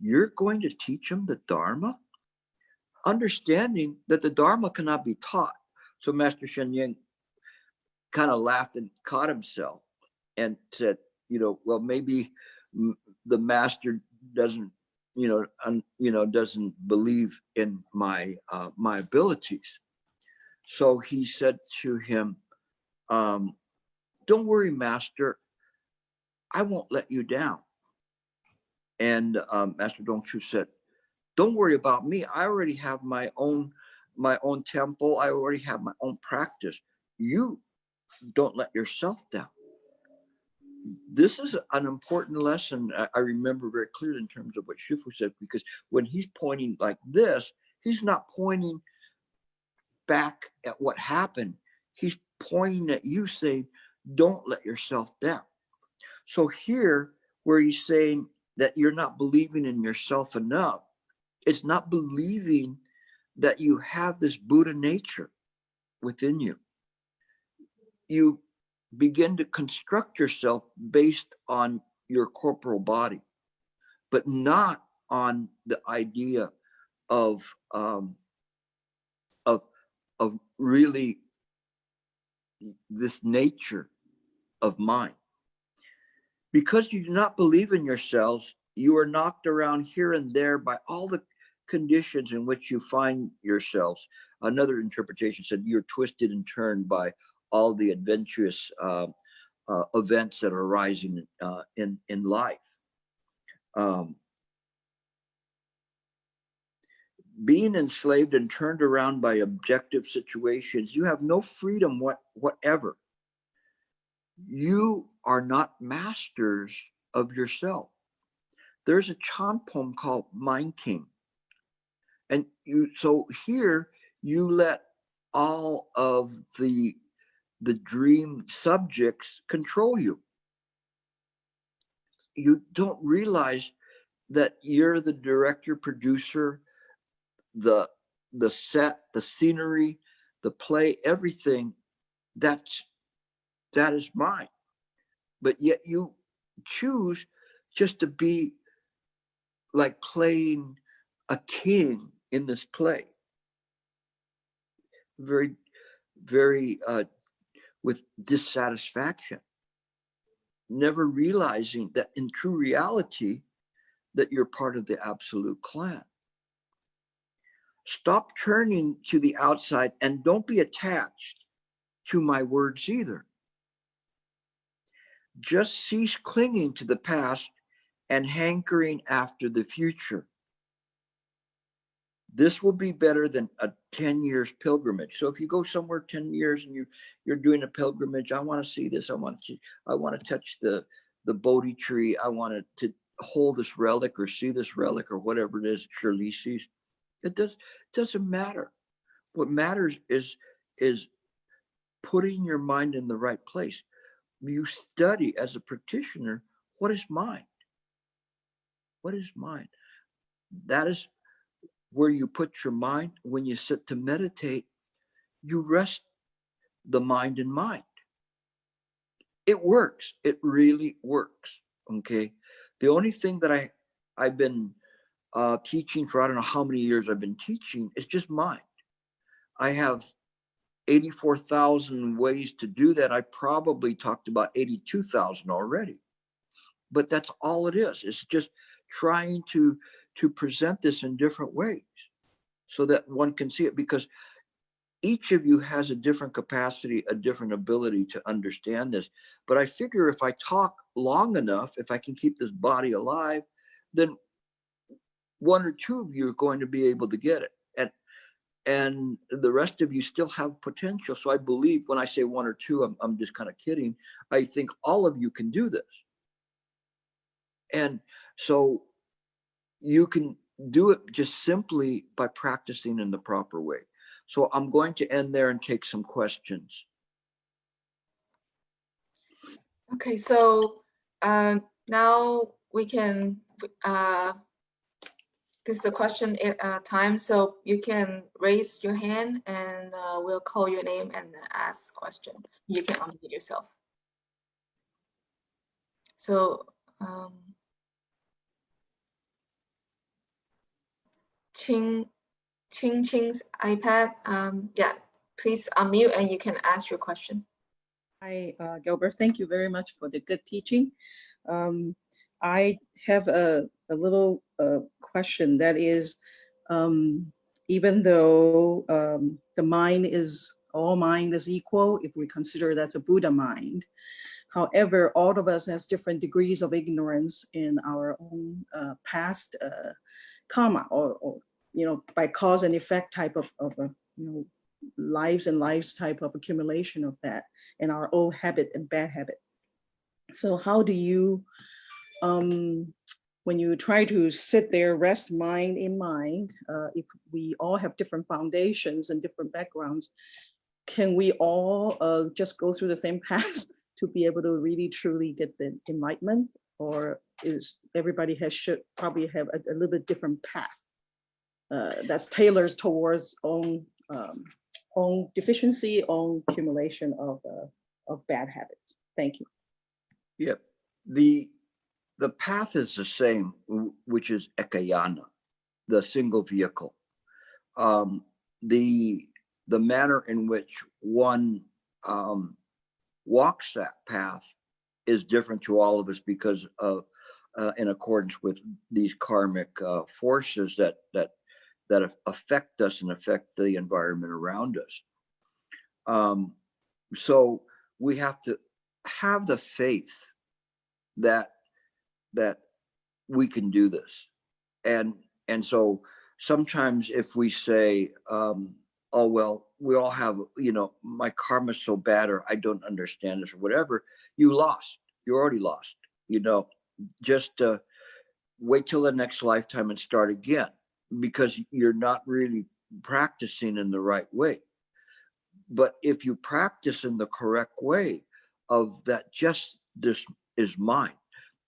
you're going to teach him the Dharma? Understanding that the Dharma cannot be taught. So Master Shen Ying kind of laughed and caught himself and said, well, maybe the master doesn't, doesn't believe in my abilities. So he said to him, don't worry, master, I won't let you down. And Master Dong Chu said, don't worry about me. I already have my own temple. I already have my own practice. You don't let yourself down. This is an important lesson I remember very clearly in terms of what Shifu said, because when he's pointing like this, he's not pointing back at what happened. He's pointing at you, saying, don't let yourself down. So here, where he's saying that you're not believing in yourself enough, it's not believing that you have this Buddha nature within you. You begin to construct yourself based on your corporal body, but not on the idea of really this nature of mind. Because you do not believe in yourselves, you are knocked around here and there by all the conditions in which you find yourselves. Another interpretation said you're twisted and turned by all the adventurous events that are arising in life. Being enslaved and turned around by objective situations, you have no freedom whatever. You are not masters of yourself. There's a Chan poem called Mind King. And so here you let all of the dream subjects control you. You don't realize that you're the director, producer, the set, the scenery, the play, everything that is mine. But yet you choose just to be like playing a king in this play. Very, very with dissatisfaction, never realizing that in true reality that you're part of the absolute clan. Stop turning to the outside and don't be attached to my words either. Just cease clinging to the past and hankering after the future. This will be better than a 10 years pilgrimage. So if you go somewhere 10 years and you're doing a pilgrimage, I want to see this. I want to touch the Bodhi tree. I want to hold this relic or see this relic or whatever it is Shirley sees. It doesn't matter. What matters is putting your mind in the right place. You study as a practitioner, what is mind? What is mind? That is where you put your mind. When you sit to meditate, you rest the mind in mind. It works. It really works. Okay. The only thing that I've been teaching for, I don't know how many years I've been teaching, is just mind. I have 84,000 ways to do that. I probably talked about 82,000 already, but that's all it is. It's just trying to present this in different ways so that one can see it, because each of you has a different capacity, a different ability to understand this. But I figure if I talk long enough, if I can keep this body alive, then one or two of you are going to be able to get it. And the rest of you still have potential. So I believe when I say one or two, I'm just kind of kidding. I think all of you can do this. And so you can do it just simply by practicing in the proper way. So I'm going to end there and take some questions. Okay, so now we can, this is the question time, so you can raise your hand and we'll call your name and ask question. You can unmute yourself. So Ching's iPad, yeah, please unmute and you can ask your question. Hi, Gilbert. Thank you very much for the good teaching. I have a little question that is, even though the mind is, all mind is equal, if we consider that's a Buddha mind, however, all of us has different degrees of ignorance in our own past karma, or by cause and effect type of lives and lives type of accumulation of that in our old habit and bad habit. So how do you, when you try to sit there, rest mind in mind, if we all have different foundations and different backgrounds, can we all just go through the same path to be able to really truly get the enlightenment? Or is everybody should probably have a little bit different path that's tailored towards own deficiency, own accumulation of bad habits? Thank you. Yep. The path is the same, which is ekayana, the single vehicle. The manner in which one walks that path is different to all of us because of in accordance with these karmic forces that affect us and affect the environment around us. So we have to have the faith that we can do this. And so sometimes if we say, oh, well, we all have, my karma's so bad, or I don't understand this, or whatever, you lost. You're already lost. Just wait till the next lifetime and start again. because you're not really practicing in the right way. But if you practice in the correct way of that, just this is mine,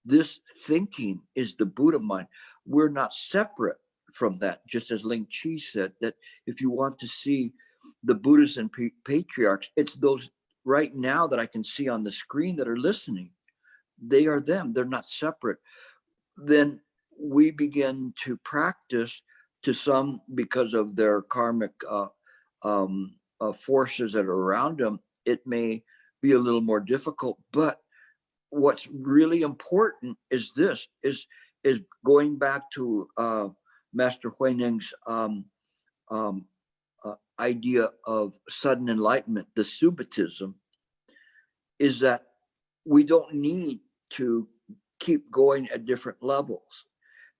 this thinking is the Buddha mind, we're not separate from that. Just as Ling Chi said, that if you want to see the Buddhas and patriarchs, it's those right now that I can see on the screen that are listening. They are them. They're not separate. Then we begin to practice, to some because of their karmic forces that are around them. It may be a little more difficult, but what's really important is this: is going back to Master Huineng's idea of sudden enlightenment, the Subitism, is that we don't need to keep going at different levels.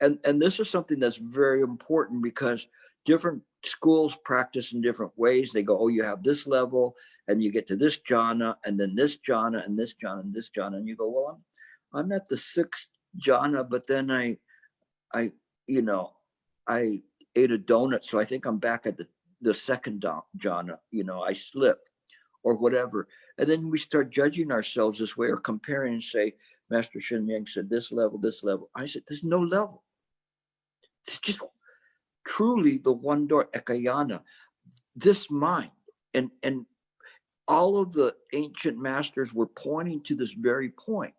And this is something that's very important, because different schools practice in different ways. They go, oh, you have this level, and you get to this jhana, and then this jhana, and this jhana, and this jhana. And you go, well, I'm at the 6th jhana, but then I ate a donut, so I think I'm back at the 2nd jhana. I slip or whatever. And then we start judging ourselves this way, or comparing and say, Master Shen Yang said this level, this level. I said, there's no level. It's just truly the one door, ekayana, this mind. And all of the ancient masters were pointing to this very point.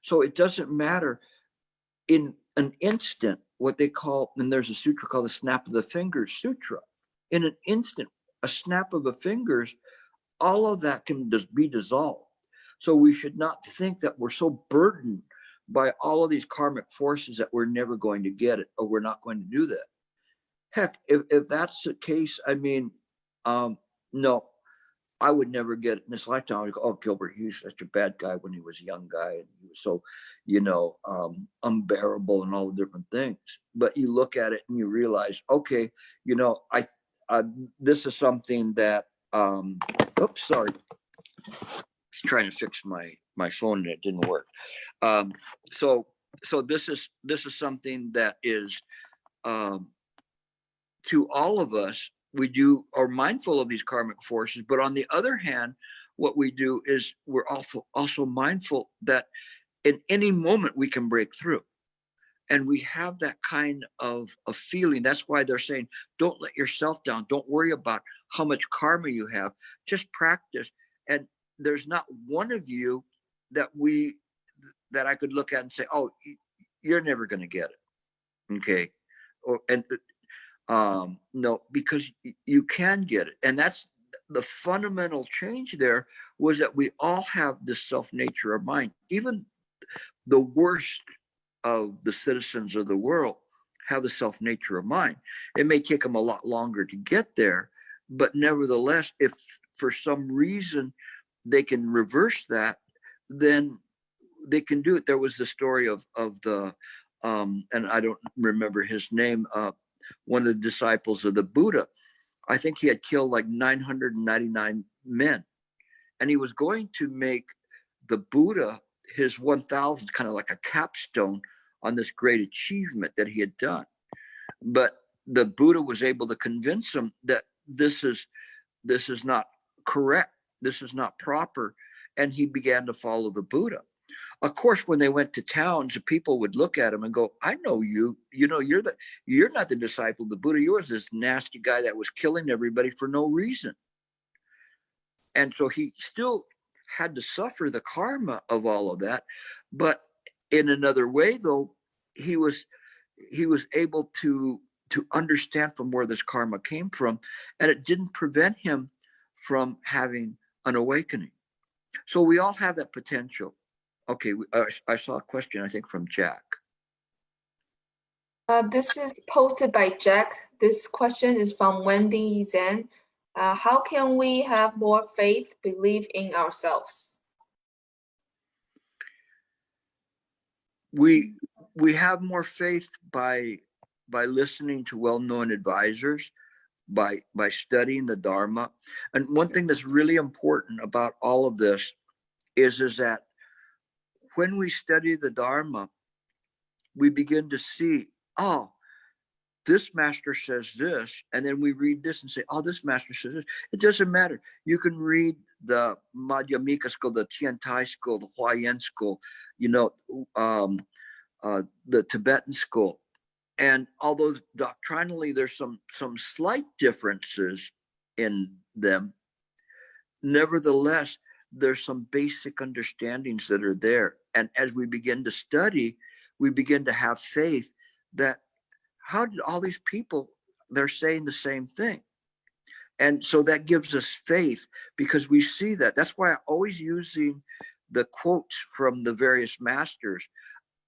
So it doesn't matter, in an instant, what they call, and there's a sutra called the snap of the fingers sutra. In an instant, a snap of the fingers, all of that can just be dissolved. So we should not think that we're so burdened by all of these karmic forces that we're never going to get it, or we're not going to do that. Heck, if that's the case, I mean, no, I would never get it in this lifetime. I would go, oh, Gilbert, he was such a bad guy when he was a young guy, and he was so, unbearable and all the different things. But you look at it and you realize, okay, this is something that, oops, sorry. I was trying to fix my phone and it didn't work. So this is something that is, to all of us, we are mindful of these karmic forces, but on the other hand, what we do is we're also mindful that in any moment we can break through. And we have that kind of feeling. That's why they're saying, don't let yourself down. Don't worry about how much karma you have. Just practice. And there's not one of you that I could look at and say, oh, you're never going to get it. Okay. No, because you can get it. And that's the fundamental change there, was that we all have this self nature of mind. Even the worst of the citizens of the world have the self nature of mind. It may take them a lot longer to get there, but nevertheless, if for some reason they can reverse that, then they can do it. There was the story of the and I don't remember his name, one of the disciples of the Buddha. I think he had killed like 999 men, and he was going to make the Buddha his 1000th, kind of like a capstone on this great achievement that he had done. But the Buddha was able to convince him that this is not correct, this is not proper, and he began to follow the Buddha. Of course, when they went to towns, people would look at him and go, I know you. You're not the disciple of the Buddha. You're this nasty guy that was killing everybody for no reason. And so he still had to suffer the karma of all of that. But in another way, though, he was able to understand from where this karma came from, and it didn't prevent him from having an awakening. So we all have that potential. Okay, I saw a question, I think, from Jack. This is posted by Jack. This question is from Wendy Zen. How can we have more faith, believe in ourselves? We have more faith by listening to well-known advisors, by studying the Dharma. And one thing that's really important about all of this is that when we study the Dharma, we begin to see, oh, this master says this, and then we read this and say, oh, this master says this. It doesn't matter. You can read the Madhyamika school, the Tiantai school, the Huayan school, you know, the Tibetan school. And although doctrinally there's some slight differences in them, nevertheless, there's some basic understandings that are there. And as we begin to study, we begin to have faith that how did all these people, they're saying the same thing. And so that gives us faith because we see that. That's why I always using the quotes from the various masters.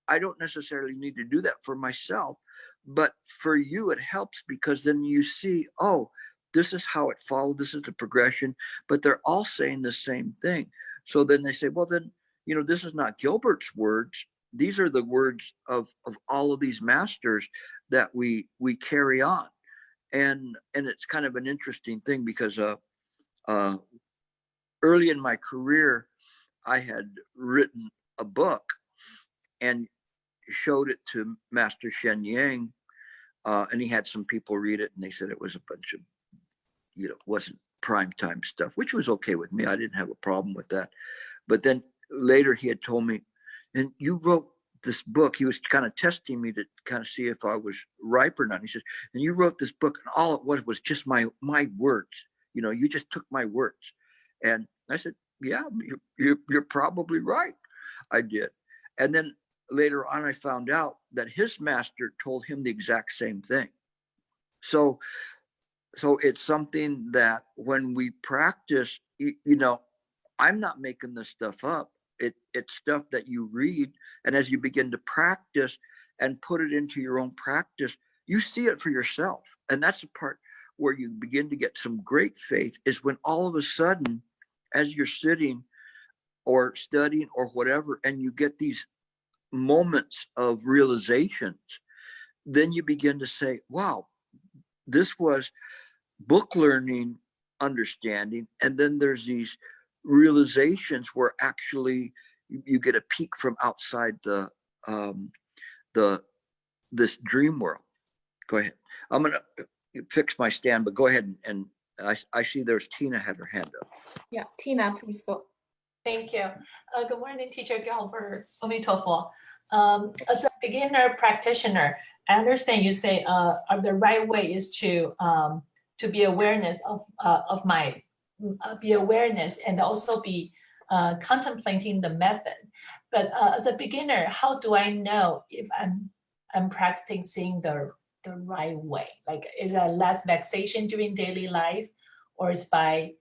I don't necessarily need to do that for myself, but for you, it helps because then you see, oh, this is how it followed. This is the progression, but they're all saying the same thing. So then they say, well, then, you know, this is not Gilbert's words. These are the words of all of these masters that we carry on. And it's kind of an interesting thing because early in my career, I had written a book and showed it to Master Shen Yang, and he had some people read it, and they said it was a bunch of, you know, wasn't prime time stuff, which was okay with me. I didn't have a problem with that. But then later he had told me, and you wrote this book. He was kind of testing me to kind of see if I was ripe or not. He said, and you wrote this book, and all it was just my words. You know, you just took my words. And I said, yeah, you're probably right. I did. And then later on, I found out that his master told him the exact same thing. So it's something that when we practice, you know, I'm not making this stuff up. It's stuff that you read, and as you begin to practice and put it into your own practice, you see it for yourself. And that's the part where you begin to get some great faith, is when all of a sudden, as you're sitting or studying or whatever, and you get these moments of realizations, then you begin to say, wow, this was book learning understanding, and then there's these realizations where actually you get a peek from outside this dream world. Go ahead. I'm gonna fix my stand, but go ahead, and I see there's Tina had her hand up. Yeah, Tina, please go. Thank you. Good morning, Teacher Gilbert. Omitofo. As a beginner practitioner, I understand you say the right way is to be awareness of my be awareness and also be contemplating the method. But as a beginner, how do I know if I'm practicing the right way? Like, is it less vexation during daily life, or is by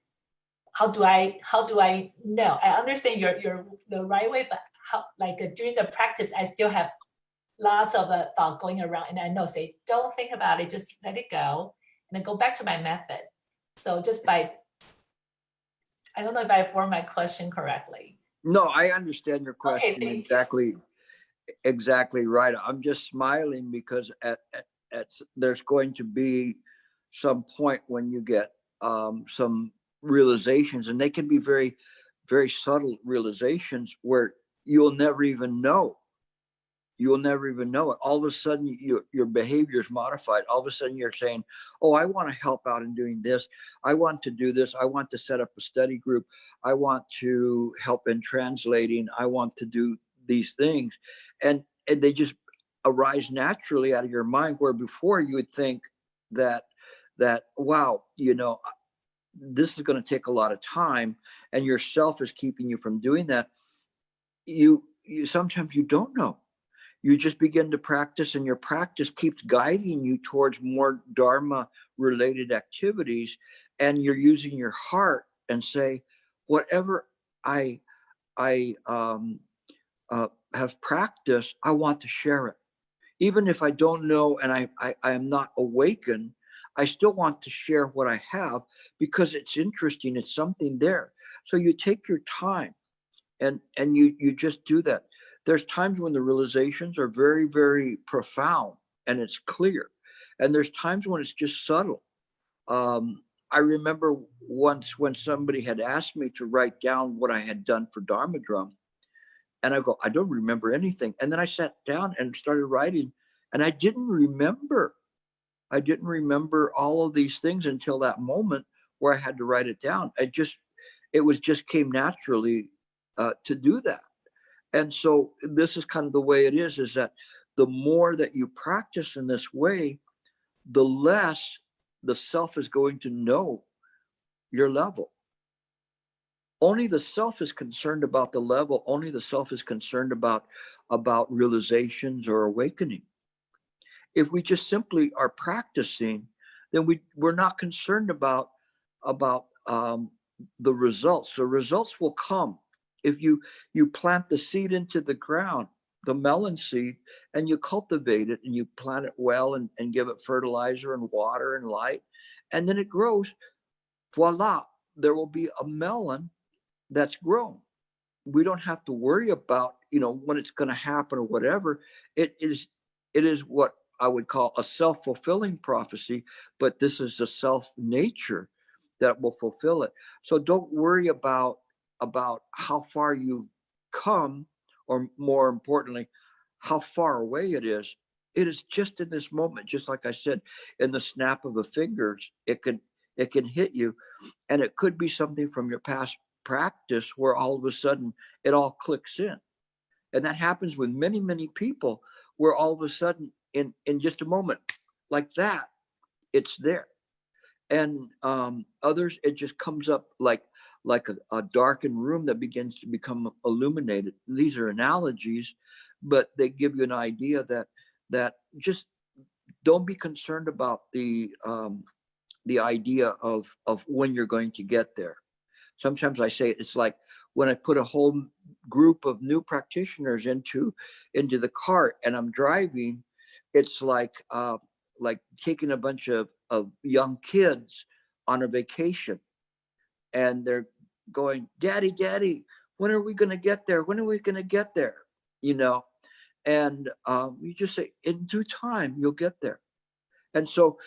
how do I know? I understand you're the right way, but how, like during the practice, I still have lots of thought going around, and I know, say, don't think about it, just let it go, and then go back to my method. So just by, I don't know if I formed my question correctly. No, I understand your question. Okay, exactly right. I'm just smiling because at there's going to be some point when you get some realizations, and they can be very, very subtle realizations where you'll never even know. You'll never even know it. All of a sudden, your behavior is modified. All of a sudden, you're saying, oh, I want to help out in doing this. I want to do this. I want to set up a study group. I want to help in translating. I want to do these things. And they just arise naturally out of your mind, where before you would think that wow, you know, this is going to take a lot of time, and yourself is keeping you from doing that. You sometimes you don't know. You just begin to practice, and your practice keeps guiding you towards more Dharma related activities. And you're using your heart and say, whatever I have practiced, I want to share it. Even if I don't know and I am not awakened, I still want to share what I have because it's interesting. It's something there. So you take your time and you just do that. There's times when the realizations are very, very profound and it's clear. And there's times when it's just subtle. I remember once when somebody had asked me to write down what I had done for Dharma Drum. And I go, I don't remember anything. And then I sat down and started writing, and I didn't remember I didn't remember all of these things until that moment where I had to write it down. It came naturally to do that. And so this is kind of the way it is that the more that you practice in this way, the less the self is going to know your level. Only the self is concerned about the level. Only the self is concerned about realizations or awakening. If we just simply are practicing, then we're not concerned about the results. The results will come if you plant the seed into the ground, the melon seed, and you cultivate it and you plant it well and give it fertilizer and water and light, and then it grows. Voila, there will be a melon that's grown. We don't have to worry about, when it's going to happen or whatever. It is what I would call a self-fulfilling prophecy, but this is the self nature that will fulfill it. So don't worry about how far you've come, or more importantly, how far away it is. It is just in this moment, just like I said, in the snap of a fingers, it can hit you. And it could be something from your past practice where all of a sudden it all clicks in. And that happens with many, many people, where all of a sudden in just a moment like that, it's there. And others, it just comes up like a darkened room that begins to become illuminated. These are analogies, but they give you an idea that just don't be concerned about the idea of when you're going to get there. Sometimes I say it's like when I put a whole group of new practitioners into the cart and I'm driving, it's like taking a bunch of young kids on a vacation, and they're going, Daddy, Daddy, when are we going to get there? When are we going to get there? And you just say, in due time, you'll get there. And so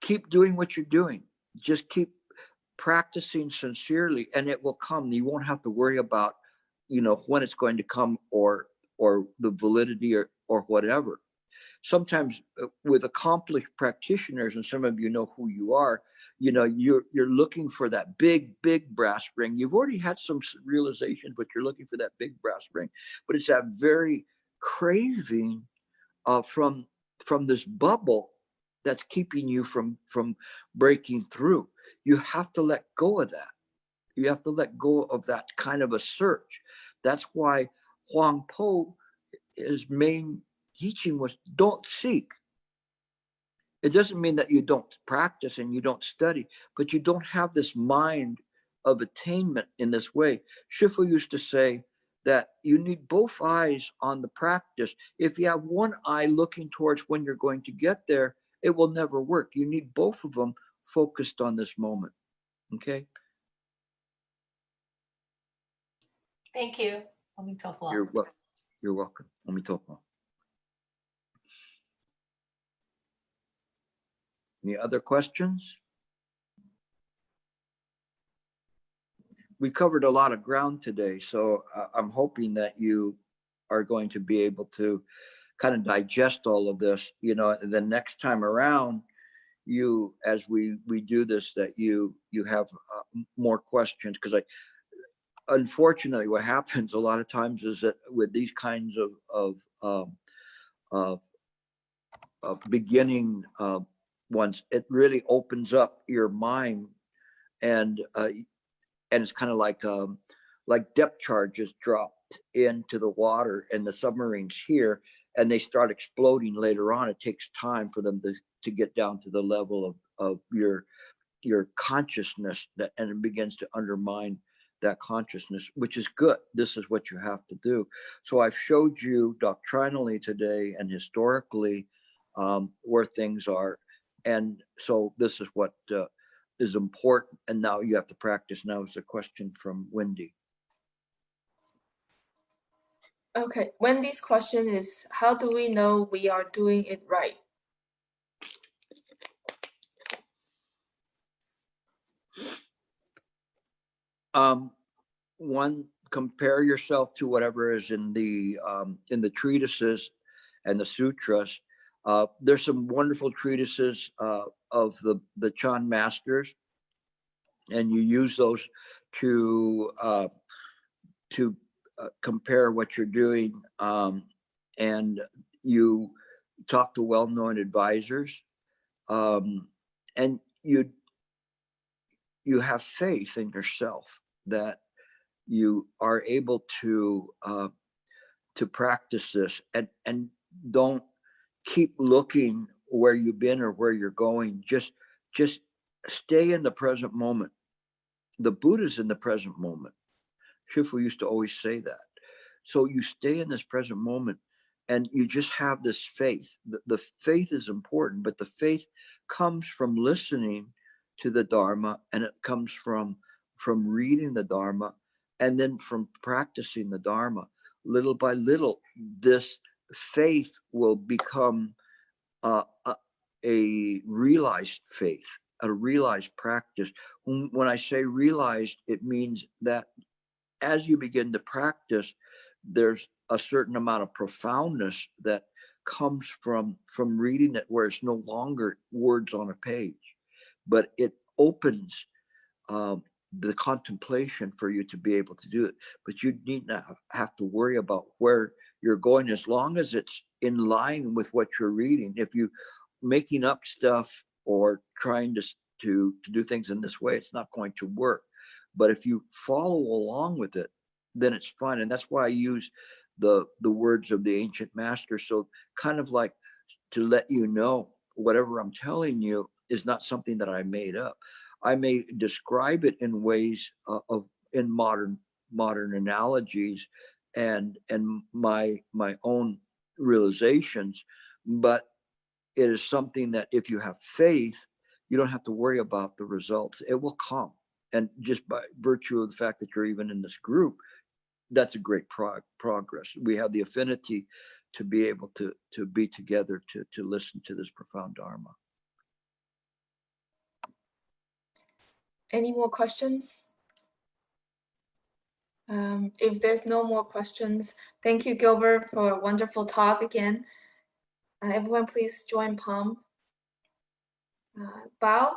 keep doing what you're doing. Just keep practicing sincerely, and it will come. You won't have to worry about, when it's going to come, or the validity or whatever. Sometimes with accomplished practitioners, and some of you know who you are, you're looking for that big brass ring. You've already had some realizations, but you're looking for that big brass ring. But it's that very craving from this bubble that's keeping you from breaking through. You have to let go of that. You have to let go of that kind of a search. That's why Huang Po, his main teaching was, don't seek. It doesn't mean that you don't practice and you don't study, but you don't have this mind of attainment in this way. Shifu used to say that you need both eyes on the practice. If you have one eye looking towards when you're going to get there, it will never work. You need both of them focused on this moment. Okay? Thank you. Amitofo. You're welcome. Amitofo. Any other questions? We covered a lot of ground today, so I'm hoping that you are going to be able to kind of digest all of this. The next time around, as we do this, that you have more questions, because unfortunately, what happens a lot of times is that with these kinds of beginning ones, it really opens up your mind, and it's kind of like depth charges dropped into the water, and the submarines here, and they start exploding later on. It takes time for them to get down to the level of your consciousness, and it begins to undermine that consciousness, which is good. This is what you have to do. So I've showed you doctrinally today and historically where things are. And so this is what is important. And now you have to practice. Now is a question from Wendy. Okay, Wendy's question is, how do we know we are doing it right? One, compare yourself to whatever is in the treatises and the sutras. There's some wonderful treatises of the Chan masters, and you use those to compare what you're doing, and you talk to well-known advisors, and you have faith in yourself that you are able to practice this, and don't keep looking where you've been or where you're going. Just stay in the present moment. The Buddha's in the present moment. Shifu used to always say that. So you stay in this present moment, and you just have this faith. The faith is important, but the faith comes from listening to the Dharma, and it comes from reading the Dharma, and then from practicing the Dharma. Little by little, this faith will become a realized faith, a realized practice. When I say realized, it means that as you begin to practice, there's a certain amount of profoundness that comes from reading it, where it's no longer words on a page, but it opens the contemplation for you to be able to do it. But you need not have to worry about where you're going, as long as it's in line with what you're reading. If you making up stuff or trying to do things in this way, it's not going to work. But if you follow along with it, then it's fine. And that's why I use the words of the ancient master. So kind of like to let you know, whatever I'm telling you is not something that I made up. I may describe it in ways in modern analogies and my own realizations, but it is something that if you have faith, you don't have to worry about the results. It will come. And just by virtue of the fact that you're even in this group, that's a great progress. We have the affinity to be able to be together to listen to this profound Dharma. Any more questions? If there's no more questions, thank you, Gilbert, for a wonderful talk again. Everyone, please join palm. Bow.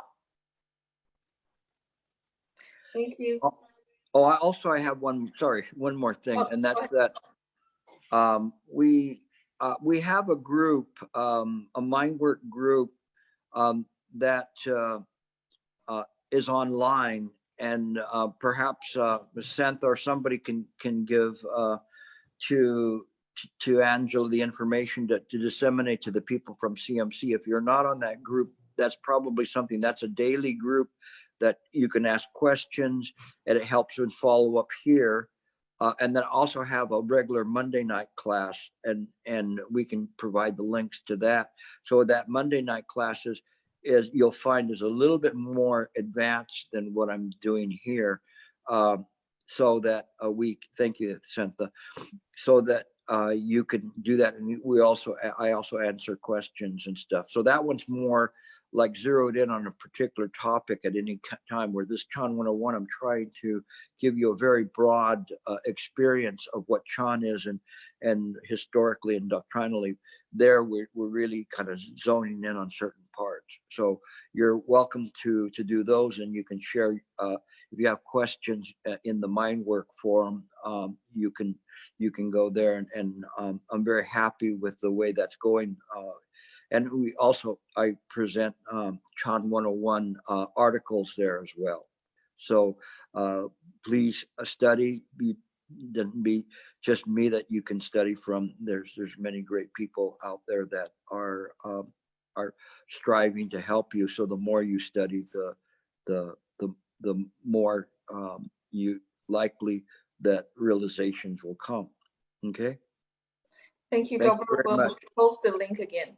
Thank you. Oh, I have one more thing, and that's that we have a group, a mind work group that is online, and perhaps Santha or somebody can give to Angela the information to disseminate to the people from CMC. If you're not on that group, that's probably something. That's a daily group that you can ask questions, and it helps with follow up here. And then also have a regular Monday night class, and we can provide the links to that. So that Monday night classes you'll find is a little bit more advanced than what I'm doing here. So that thank you, Santha, so that you can do that. And I also answer questions and stuff. So that one's more like zeroed in on a particular topic at any time, where this Chan 101, I'm trying to give you a very broad experience of what Chan is, and historically and doctrinally. There we're really kind of zoning in on certain parts. So you're welcome to do those, and you can share if you have questions in the Mindwork forum. You can go there, and I'm very happy with the way that's going. And I present Chan 101 articles there as well. So please study. Doesn't be just me that you can study from. There's many great people out there that are striving to help you. So the more you study, the more you likely that realizations will come. Okay. Thank you, Thank you Gilbert. very We'll much. post the link again.